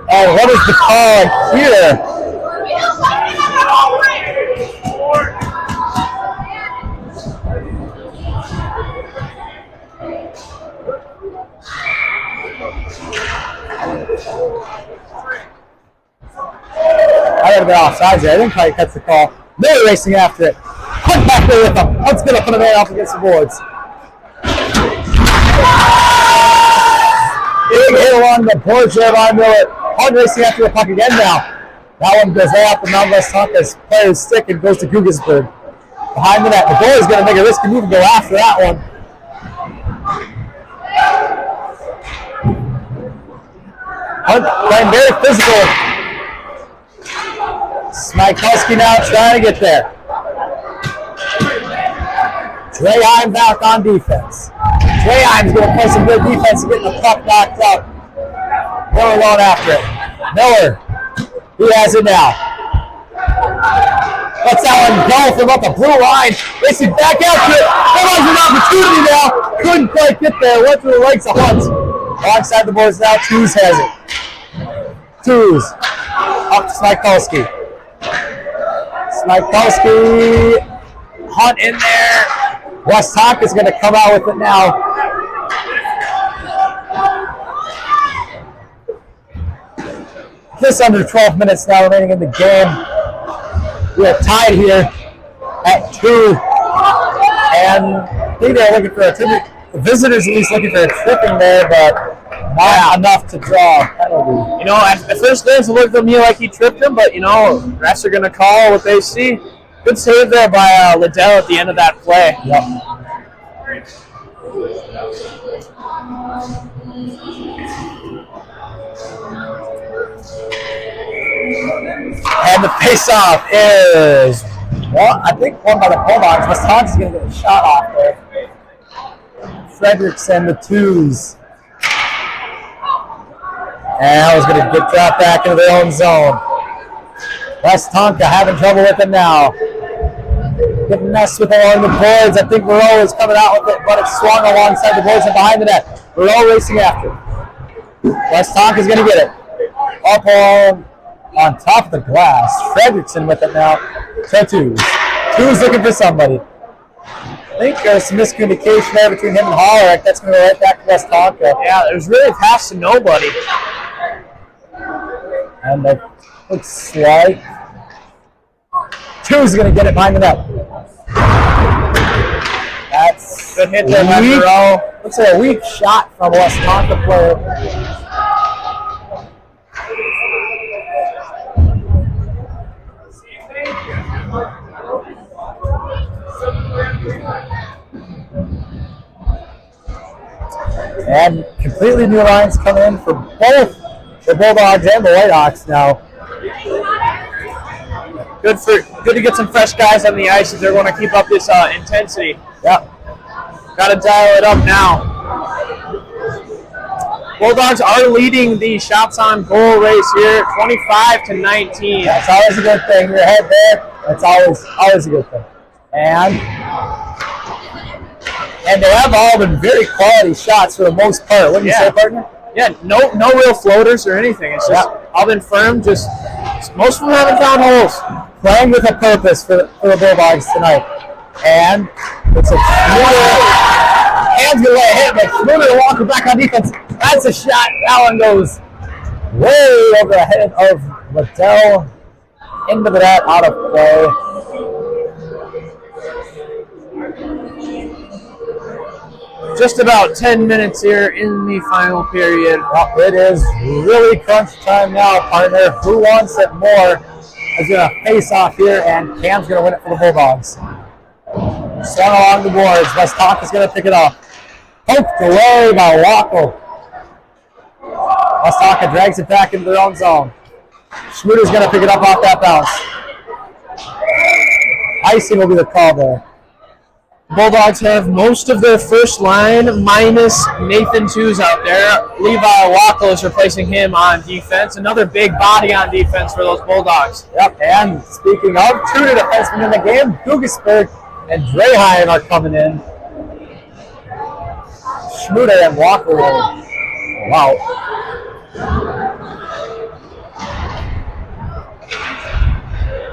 A: And what is the call here? I gotta be offsides there. I didn't quite catch the call. They're racing after it. Hunt back there with them. Hunt's gonna put a man off against the boards. Big hit along the boards there by Miller. Hunt racing after the puck again now. That one goes right off the Mount Westonka's player's stick and goes to Gugasberg. Behind the net. The goalie's gonna make a risky move and go after that one. Hunt playing very physical. Smikowski now trying to get there. Dreyheim back on defense. Dreyheim's going to play some good defense and get the puck knocked out. Miller going after it. Miller, he has it now. Lets that one go from up the blue line. Racing back after it. That was an opportunity now. Couldn't quite get there. Went through the legs of Hunt. Alongside the boards now, Twos has it. Twos. Up to Smikowski. Smikowski, Hunt in there. Westonka's going to come out with it now. Just under 12 minutes now remaining in the game. We are tied here at 2. And I think they're looking for a tripping. The visitors at least looking for a tripping there, but not enough to draw a penalty.
C: You know, at first glance, it looked to me like he tripped him, but, you know, refs are going to call what they see. Good save there by Liddell at the end of that play.
A: Yep. And the face-off is, well, I think one by the Bulldogs. Westonka's going to get a shot off there. Fredrickson, the Twos. And that was going to get dropped back into their own zone. Westonka having trouble with it now. Getting messed with along the boards. I think Moreau is coming out with it, but it's swung alongside the boards and behind the net. Moreau racing after. Westonka's going to get it. Up on top of the glass. Fredrickson with it now. So Twos. Twos looking for somebody. I think there's some miscommunication there between him and Hollerick. That's going to go right back to Westonka.
C: Yeah, it was really pass to nobody.
A: And that looks like Two's going to get it behind the net. That's
C: good hit there by Burrell.
A: Looks like a weak shot from a Westonka player. And completely new lines come in for both the Bulldogs and the Whitehawks now.
C: Good to get some fresh guys on the ice if they're going to keep up this intensity.
A: Yep.
C: Got to dial it up now. Bulldogs are leading the shots on goal race here, 25-19.
A: That's always a good thing. Your head there. That's always a good thing. And they have all been very quality shots for the most part. Wouldn't you say, partner?
C: Yeah, no real floaters or anything. It's just all been firm. Just most of them haven't found holes.
A: Playing with a purpose for the Bulldogs tonight. And it's a hands going to let it hit, but Schmuder to Walker back on defense. That's a shot. That one goes way over the head of Liddell. Into the net, out of play.
C: Just about 10 minutes here in the final period.
A: Well, it is really crunch time now, partner. Who wants it more is going to face off here, and Cam's going to win it for the Bulldogs. Swung along the boards. Westonka's going to pick it up. Poked away by Wackel. Westonka drags it back into their own zone. Schmuder's going to pick it up off that bounce. Icing will be the call there.
C: Bulldogs have most of their first line minus Nathan Tews out there. Levi Wackel is replacing him on defense. Another big body on defense for those Bulldogs.
A: Yep, and speaking of true defensemen in the game, Dugisberg and Dreheim are coming in. Schmuder and Walker will out.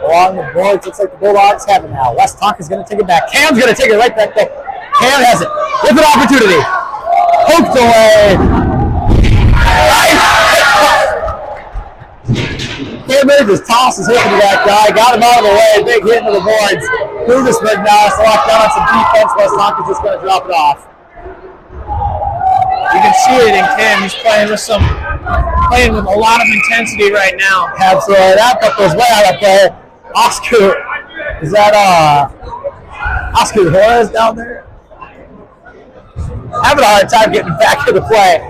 A: Along the boards, looks like the Bulldogs have it now. Westonka's going to take it back. Cam's going to take it right back there. Cam has it. With an opportunity. Poked away. Cam made his toss his hit to that guy. Got him out of the way. Big hit into the boards. Dugisberg now has to lock down on some defense. Westonka's just going to drop it off.
C: You can see it in Cam. He's playing with a lot of intensity right now.
A: Absolutely. That puck goes way out of play. Oscar, is that Oscar Juarez down there? Having a hard time getting back to the play.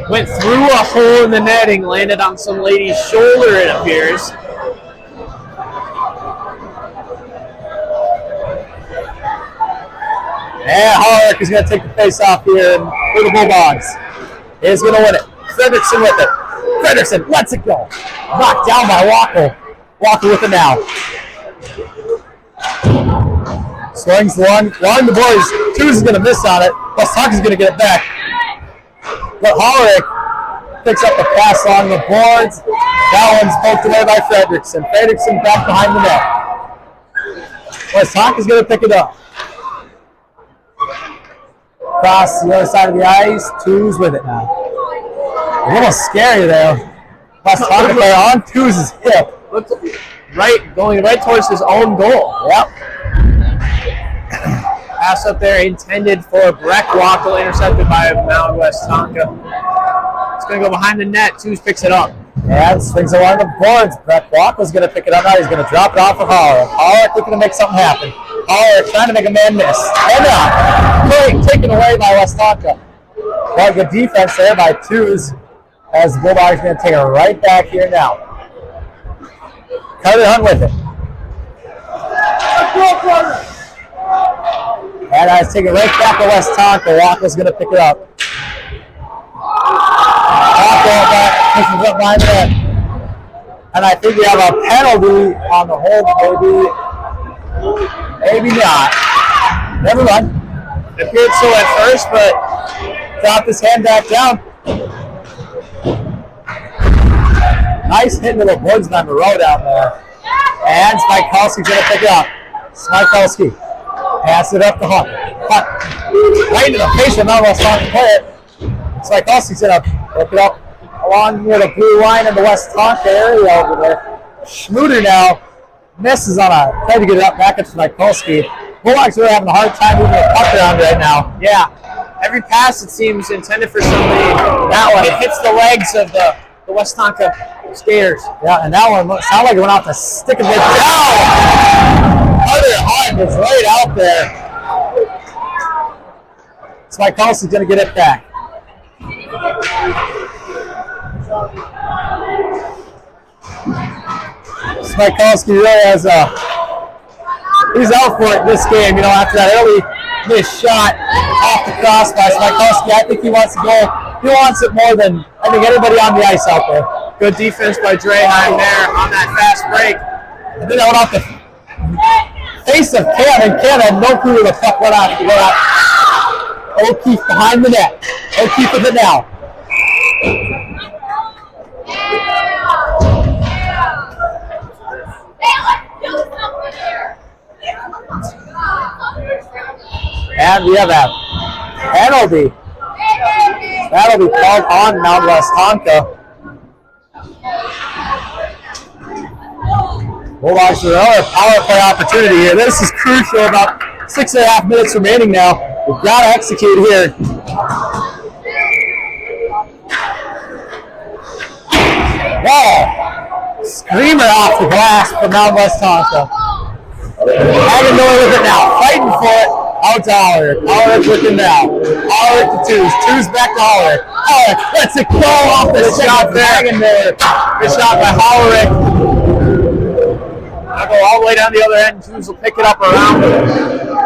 C: Went through a hole in the netting, landed on some lady's shoulder, it appears.
A: And Hollerick is going to take the face off here for the Bulldogs. He's going to win it. Fredrickson with it. Fredrickson lets it go. Knocked down by Walker. Walker with it now. Swings along the boards. Tews is going to miss on it. Westonka's going to get it back. But Hollerick picks up the pass along the boards. That one's poked away by Fredrickson. Fredrickson back behind the net. Westonka's going to pick it up. Across the other side of the ice. Tews with it now. A little scary there. Westonka player on Tews' hip.
C: Going right towards his own goal.
A: Yep.
C: Pass up there intended for Breck Wackel, intercepted by Mound Westonka. It's going to go behind the net. Tews picks it up.
A: And swings along the boards. Breck Wackel's going to pick it up now. He's going to drop it off of Hollerick. Hollerick looking to make something happen. Hollerick trying to make a man miss. And taken away by Westonka. Well, good defense there by Tews, as the Bulldogs going to take it right back here now. Carter Hunt with it. And I take it right back to Westonka. Wackel's going to pick it up. Wackel back, pushes up behind the net. And I think we have a penalty on the hold, maybe not. Never mind.
C: It appeared so at first, but
A: dropped his hand back down. Nice hit into the boards by Moreau down there. And Smikalski's going to pick it up. Smikalski Pass it up to Hunt. Hunt. Right into the face of Mount Westonka player. Swiatkowski's going to look it up along near the blue line in the Westonka area over there. Schluter now misses on a try to get it up back into Swiatkowski. Bulldogs are having a hard time moving the puck around right now.
C: Yeah. Every pass, it seems, intended for somebody. That one hits the legs of the Westonka skaters.
A: Yeah, and that one sounded like it went off the stick of the down. Other Hunt is right out there. Swiatkowski's going to get it back. Swiatkowski really has he's out for it this game, you know, after that early missed shot off the crossbar. Swiatkowski, I think he wants to go. He wants it more than I think anybody on the ice out there.
C: Good defense by Draheim there on that fast break.
A: And then that went off the face of Cam, and Cam had no clue where the puck went off. O'Keefe behind the net. O'Keefe with it now. And we have a penalty. That'll be called on Mound Westonka. Bulldogs with another power play opportunity here. This is crucial. About 6.5 minutes remaining now. We've got to execute here. Whoa! Screamer off the glass for Mound Westonka. Hanging away with it now. Fighting for it. Out to Hollerick. Hollerick looking now. Hollerick to Twos. Twos back to Hollerick. Hollerick lets it go off the shot there. Good shot by Hollerick. I'll go all the way down the other end. Twos will pick it up around him.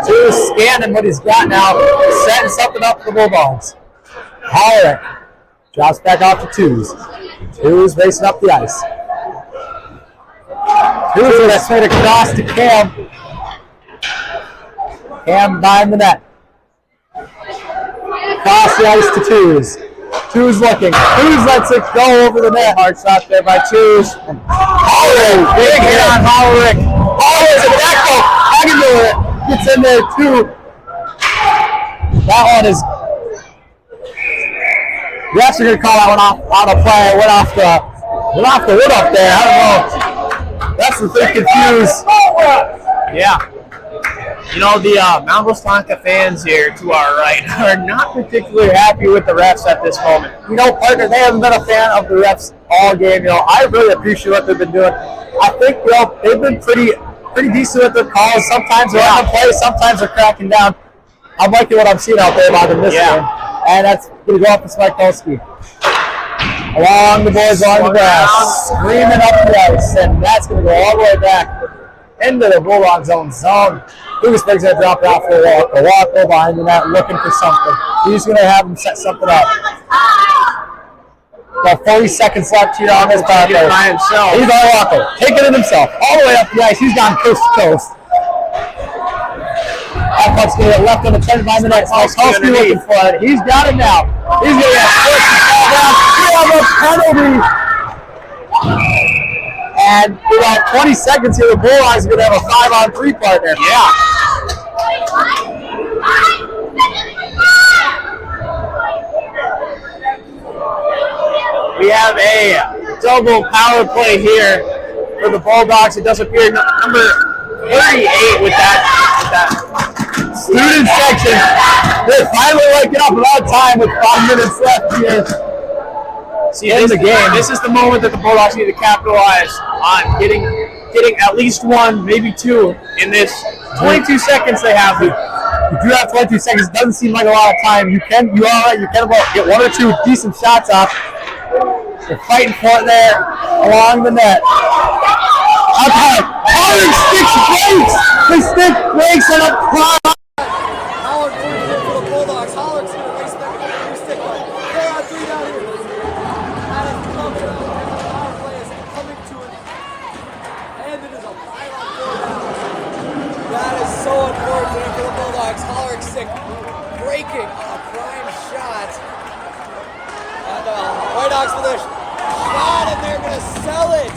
A: Twos scanning what he's got now. Setting something up for the Bulldogs. Hollerick drops back off to Twos. Twos racing up the ice. Twos with that straight across to Cam. Cam behind the net. Across the ice to Twos. Twos looking. Twos lets it go over the net. Hard shot there by Twos. Hollerick, big hit on Hollerick. Hollerick's a tackle. Hagendorf gets in there too. That one is. The refs are going to call that one off on a play. Went off the wood up there. I don't know. That's the thing confused.
C: Yeah. You know, the Mount Westonka fans here to our right are not particularly happy with the refs at this moment.
A: You know, partner, they haven't been a fan of the refs all game. You know, I really appreciate what they've been doing. I think, you know, they've been pretty decent with their calls. Sometimes they're on the play, sometimes they're cracking down. I'm liking what I'm seeing out there about them this game. And that's going to go up to Swiatkowski. Along the boards, along the grass, screaming up the ice, and that's going to go all the way back into the Bulldog zone. Lucasburg's going to drop it off for a walk. A walk over behind the net, looking for something. He's going to have him set something up. About 40 seconds left here on this power play.
C: By himself.
A: He's on Walker, taking it himself, all the way up the ice. He's gone coast to coast. That puck's going to get left on the 10 by the net. Swiatkowski looking for it. He's got it now. He's going to get forced to fall down. We have a penalty. And for about 20 seconds here, the Bulldogs are going to have a 5-on-3 partner.
C: Yeah. We have a double power play here for the Bulldogs. It does appear number 38 with that
A: student section. They're finally waking up about time with 5 minutes left here.
C: See, in the game. This is the moment that the Bulldogs need to capitalize on getting at least one, maybe two in this 22 seconds they have.
A: You do have 22 seconds. It doesn't seem like a lot of time. You can get one or two decent shots off. They're fighting for it there along the net. Okay. Oh, the stick breaks! The stick breaks and a prime.
D: Howard brings it for the Bulldogs. Howard's going to race back to the stick line. 4-on-3 down here. That is coming up. The power play is coming to an end. It is a 5-on-4 now. That is so unfortunate for the Bulldogs. Howard stick breaking on a prime shot. And the White Hawks for this shot, and they're going to sell it.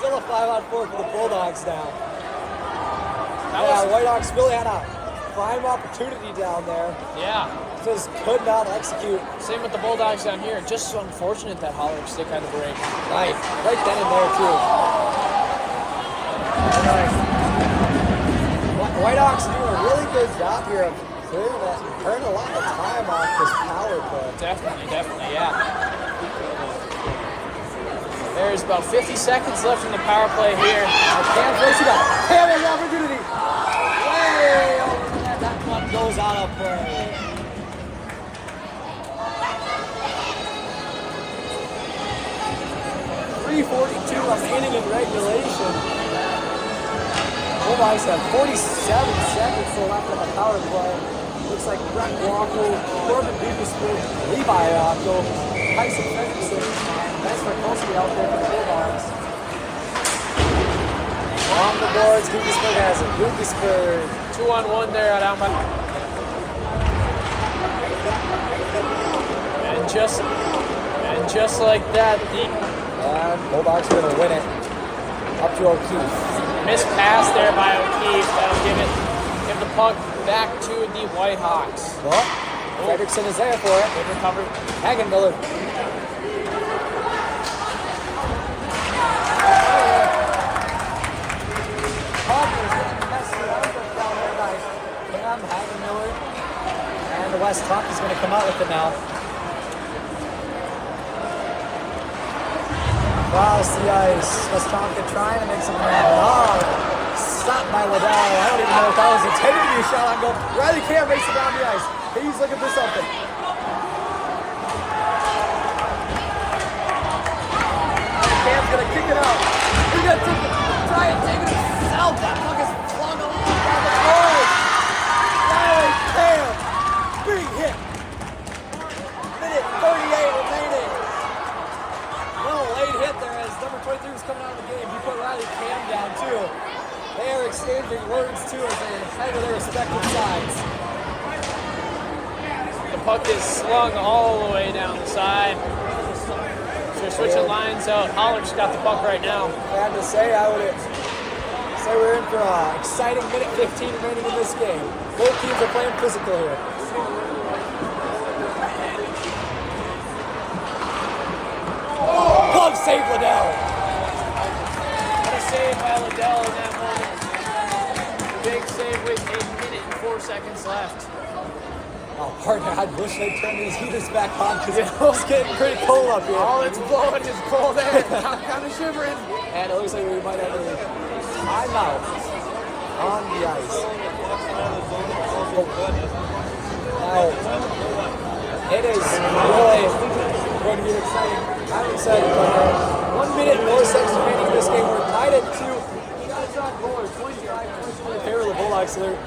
D: Still a 5-on-4 for the Bulldogs now.
E: That was-
D: Whitehawks really had a prime opportunity down there.
E: Yeah.
D: Just could not execute.
E: Same with the Bulldogs down here. Just so unfortunate that Holler's stick had to break.
D: Right then and there too. Whitehawks doing a really good job here of clearing that, turning a lot of time off this power play.
E: Definitely, yeah. There's about 50 seconds left in the power play here.
D: Cam plays it up. Cam has the opportunity. Way over the net. That one goes out of play. .342 remaining in regulation. Bulldogs have 47 seconds still left on the power play. Looks like Brett Walker, Corbin Lucasford, Levi Rocco, Tyson Fredrickson, and Spencer Kolsky out there for the Bulldogs. On the boards, Lucasford has it. Lucasford.
E: 2-on-1 there at Alma. And just like that, the
D: And Bulldogs are going to win it. Up to O'Keefe.
E: missed pass there by O'Keefe. That'll give the puck back to the Whitehawks.
D: Well, Fredrickson is there for it.
E: Good recovery.
D: Hagenmiller. Hagenmiller. And the West Talk is going to come out with it now. Across the ice. Westonka trying to make something happen. Oh, stopped by Liddell. I don't even know if that was intended to be a shot on goal. Riley Cam makes it down the ice. He's looking for something. Cam's going to kick it out. He's going to try and take it himself. That puck is flung along down the board. Riley Cam. Big hit. Minute 38 remaining. Little late hit there as number 23 was coming out of the game. He put Riley Cam down too. They are exchanging words too as they head to their respective sides.
E: The puck is slung all the way down the side. So they're switching lines out. Holler's got the puck right now.
D: Bad to say, I would say we're in for an exciting minute 15 remaining in this game. Both teams are playing physical here. Glove save Liddell.
E: What a save by Liddell in that moment. Big save with 1 minute and 4 seconds left.
D: Oh, partner, I wish they'd turn these heaters back on because it's getting pretty cold up here.
E: All it's blowing is cold air. I'm kind of shivering.
D: And it looks like we might have a timeout on the ice. Now, it is really going to be exciting. I'm excited about 1 minute and 4 seconds remaining in this game. We're tied at 2. You got a shot goal, 25 points in favor of the Bulldogs, so they're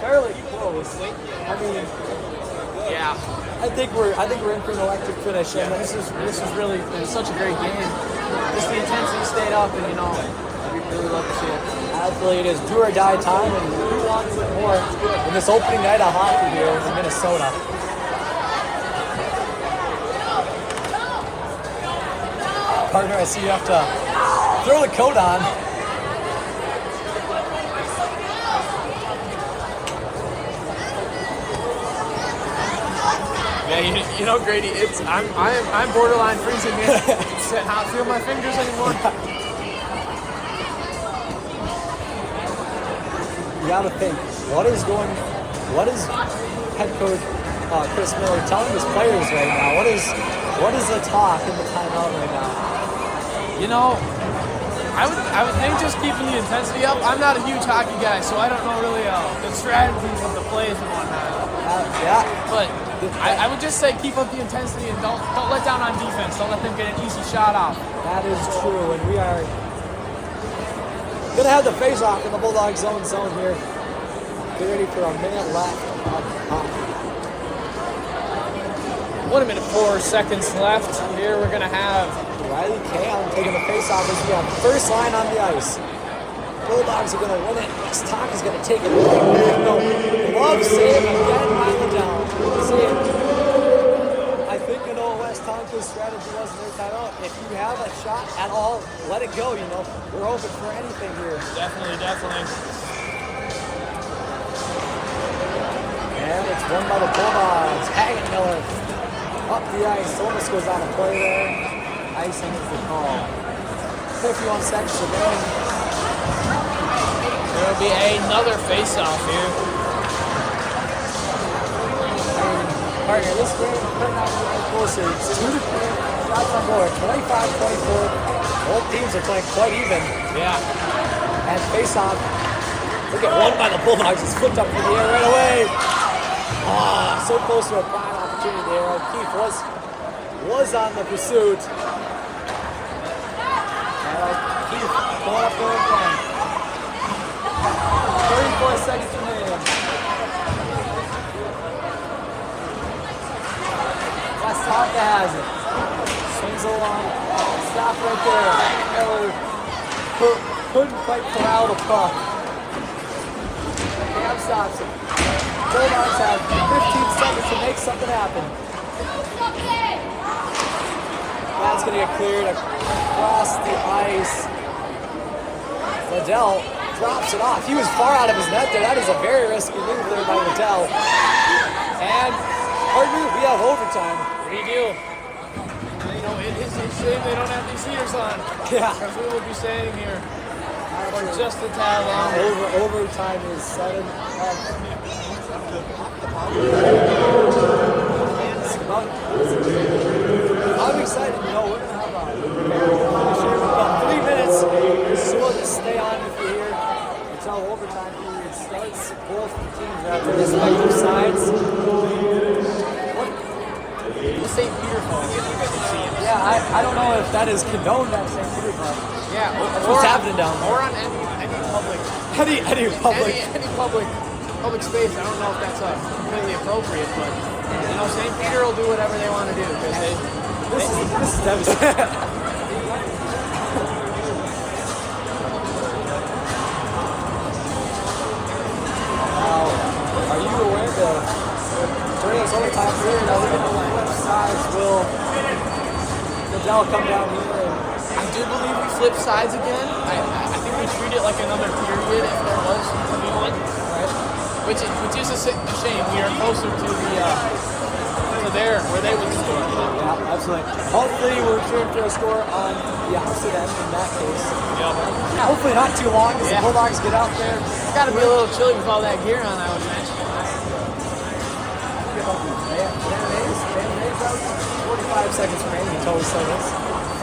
D: fairly close. I mean,
E: Yeah.
D: I think we're in for an electric finish.
E: Yeah,
D: And
E: this is really it was such a great game. Just the intensity stayed up, and we really love to see it.
D: absolutely, it is do or die time, and who wants it more in this opening night of hockey here in Minnesota? Partner, I see you have to throw the coat on.
E: Yeah, you know, Grady, I'm borderline freezing here. I don't feel my fingers anymore.
D: You gotta think, what is head coach Chris Miller telling his players right now? What is the talk in the timeout right now?
E: You know, I would think just keeping the intensity up. I'm not a huge hockey guy, so I don't know really the strategies of the plays and whatnot.
D: Yeah.
E: But I would just say keep up the intensity and don't let down on defense. Don't let them get an easy shot off.
D: That is true, and we are gonna have the face-off in the Bulldog zone here. Get ready for a minute left of hockey.
E: 1 minute 4 seconds left. Here we're gonna have
D: Riley Cam taking the face-off as we have first line on the ice. Bulldogs are gonna win it. This talk is gonna take it. No, glove save again by Liddell. See it. I think you know what. Westonka's strategy was in their timeout. If you have a shot at all, let it go, you know. We're open for anything here.
E: Definitely.
D: And it's won by the Bulldogs. Hagen Miller up the ice. Almost goes on a play there. Icing is the call. 51 seconds remaining.
E: There will be another face-off here.
D: Partner, this game could not be any closer. It's 2-3 shots on goal. 25-24. Both teams are playing quite even.
E: Yeah.
D: And face-off. Look at one by the Bulldogs. It's flipped up in the air right away. So close to a prime opportunity there. O'Keefe was on the pursuit. And O'Keefe going up there again. 34 seconds remaining. Westonka has it. Swings along. Stop right there. Miller couldn't quite corral the puck. Cam stops it. Bulldogs have 15 seconds to make something happen. That's going to get cleared across the ice. Liddell drops it off. He was far out of his net there. That is a very risky move there by Liddell. And, partner, we have overtime.
E: What do you do? You know, it's a shame they don't have these heaters on.
D: Yeah.
E: Because we will be staying here for just a tad longer.
D: Overtime is 7. I'm excited. You know, we're going to have about 3 minutes. So we'll just stay on with you here until overtime period starts. Both teams are at their respective sides.
E: The St. Peter phone.
D: Yeah, I don't know if that is condoned at St. Peter, but
E: Yeah,
D: that's what's happening down there.
E: Or on any public.
D: Any public.
E: Any public space. I don't know if that's completely appropriate, but you know, St. Peter will do whatever they want to do because
D: This is devastating. Now, are you aware that during this overtime period, I think the left sides will Liddell come down here and
E: I do believe we flip sides again. I think we treat it like another period if there was to be one.
D: right?
E: Which is a shame. We are closer to there where they would score.
D: Yeah, absolutely. Hopefully we're cheering for a score on the opposite end in that case.
E: Yep.
D: Yeah, hopefully not too long as the Bulldogs get out there.
E: It's got to be a little chilly with all that gear on, I would imagine.
D: 45 seconds remaining until we start this.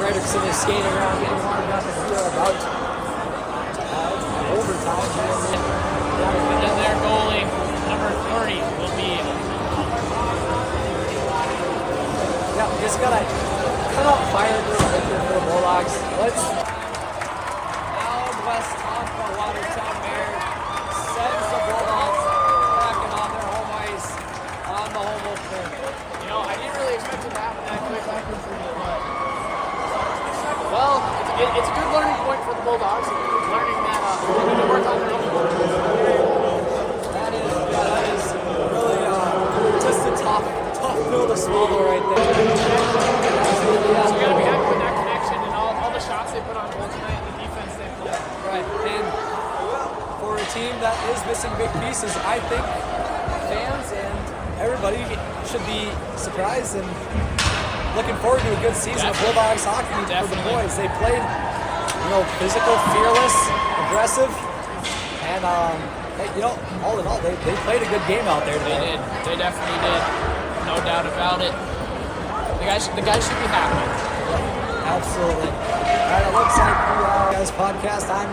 D: Fredrickson is skating around, getting warmed up, and we are about to have overtime.
E: And then their goalie, number 30, will be.
D: Yeah, we just gotta cut out fire right here for the Bulldogs. Let's. Mound, Westonka, Watertown Bear sends the Bulldogs backing on their home ice on the home opener.
E: You know, I didn't really expect it to happen that quick. Well, it's a good learning point for the Bulldogs. Learning that they need to work on their own.
D: That is really just a tough pill to swallow right there.
E: So you got to be happy with that connection and all the shots they put on goal tonight and the defense they played.
D: Right, and for a team that is missing big pieces, I think fans and everybody should be surprised and looking forward to a good season of Bulldogs hockey for the boys. They played, physical, fearless, aggressive, and all in all, they played a good game out there today.
E: They did. They definitely did. No doubt about it. The guys should be happy.
D: Absolutely. All right, it looks like the guys podcast. I'm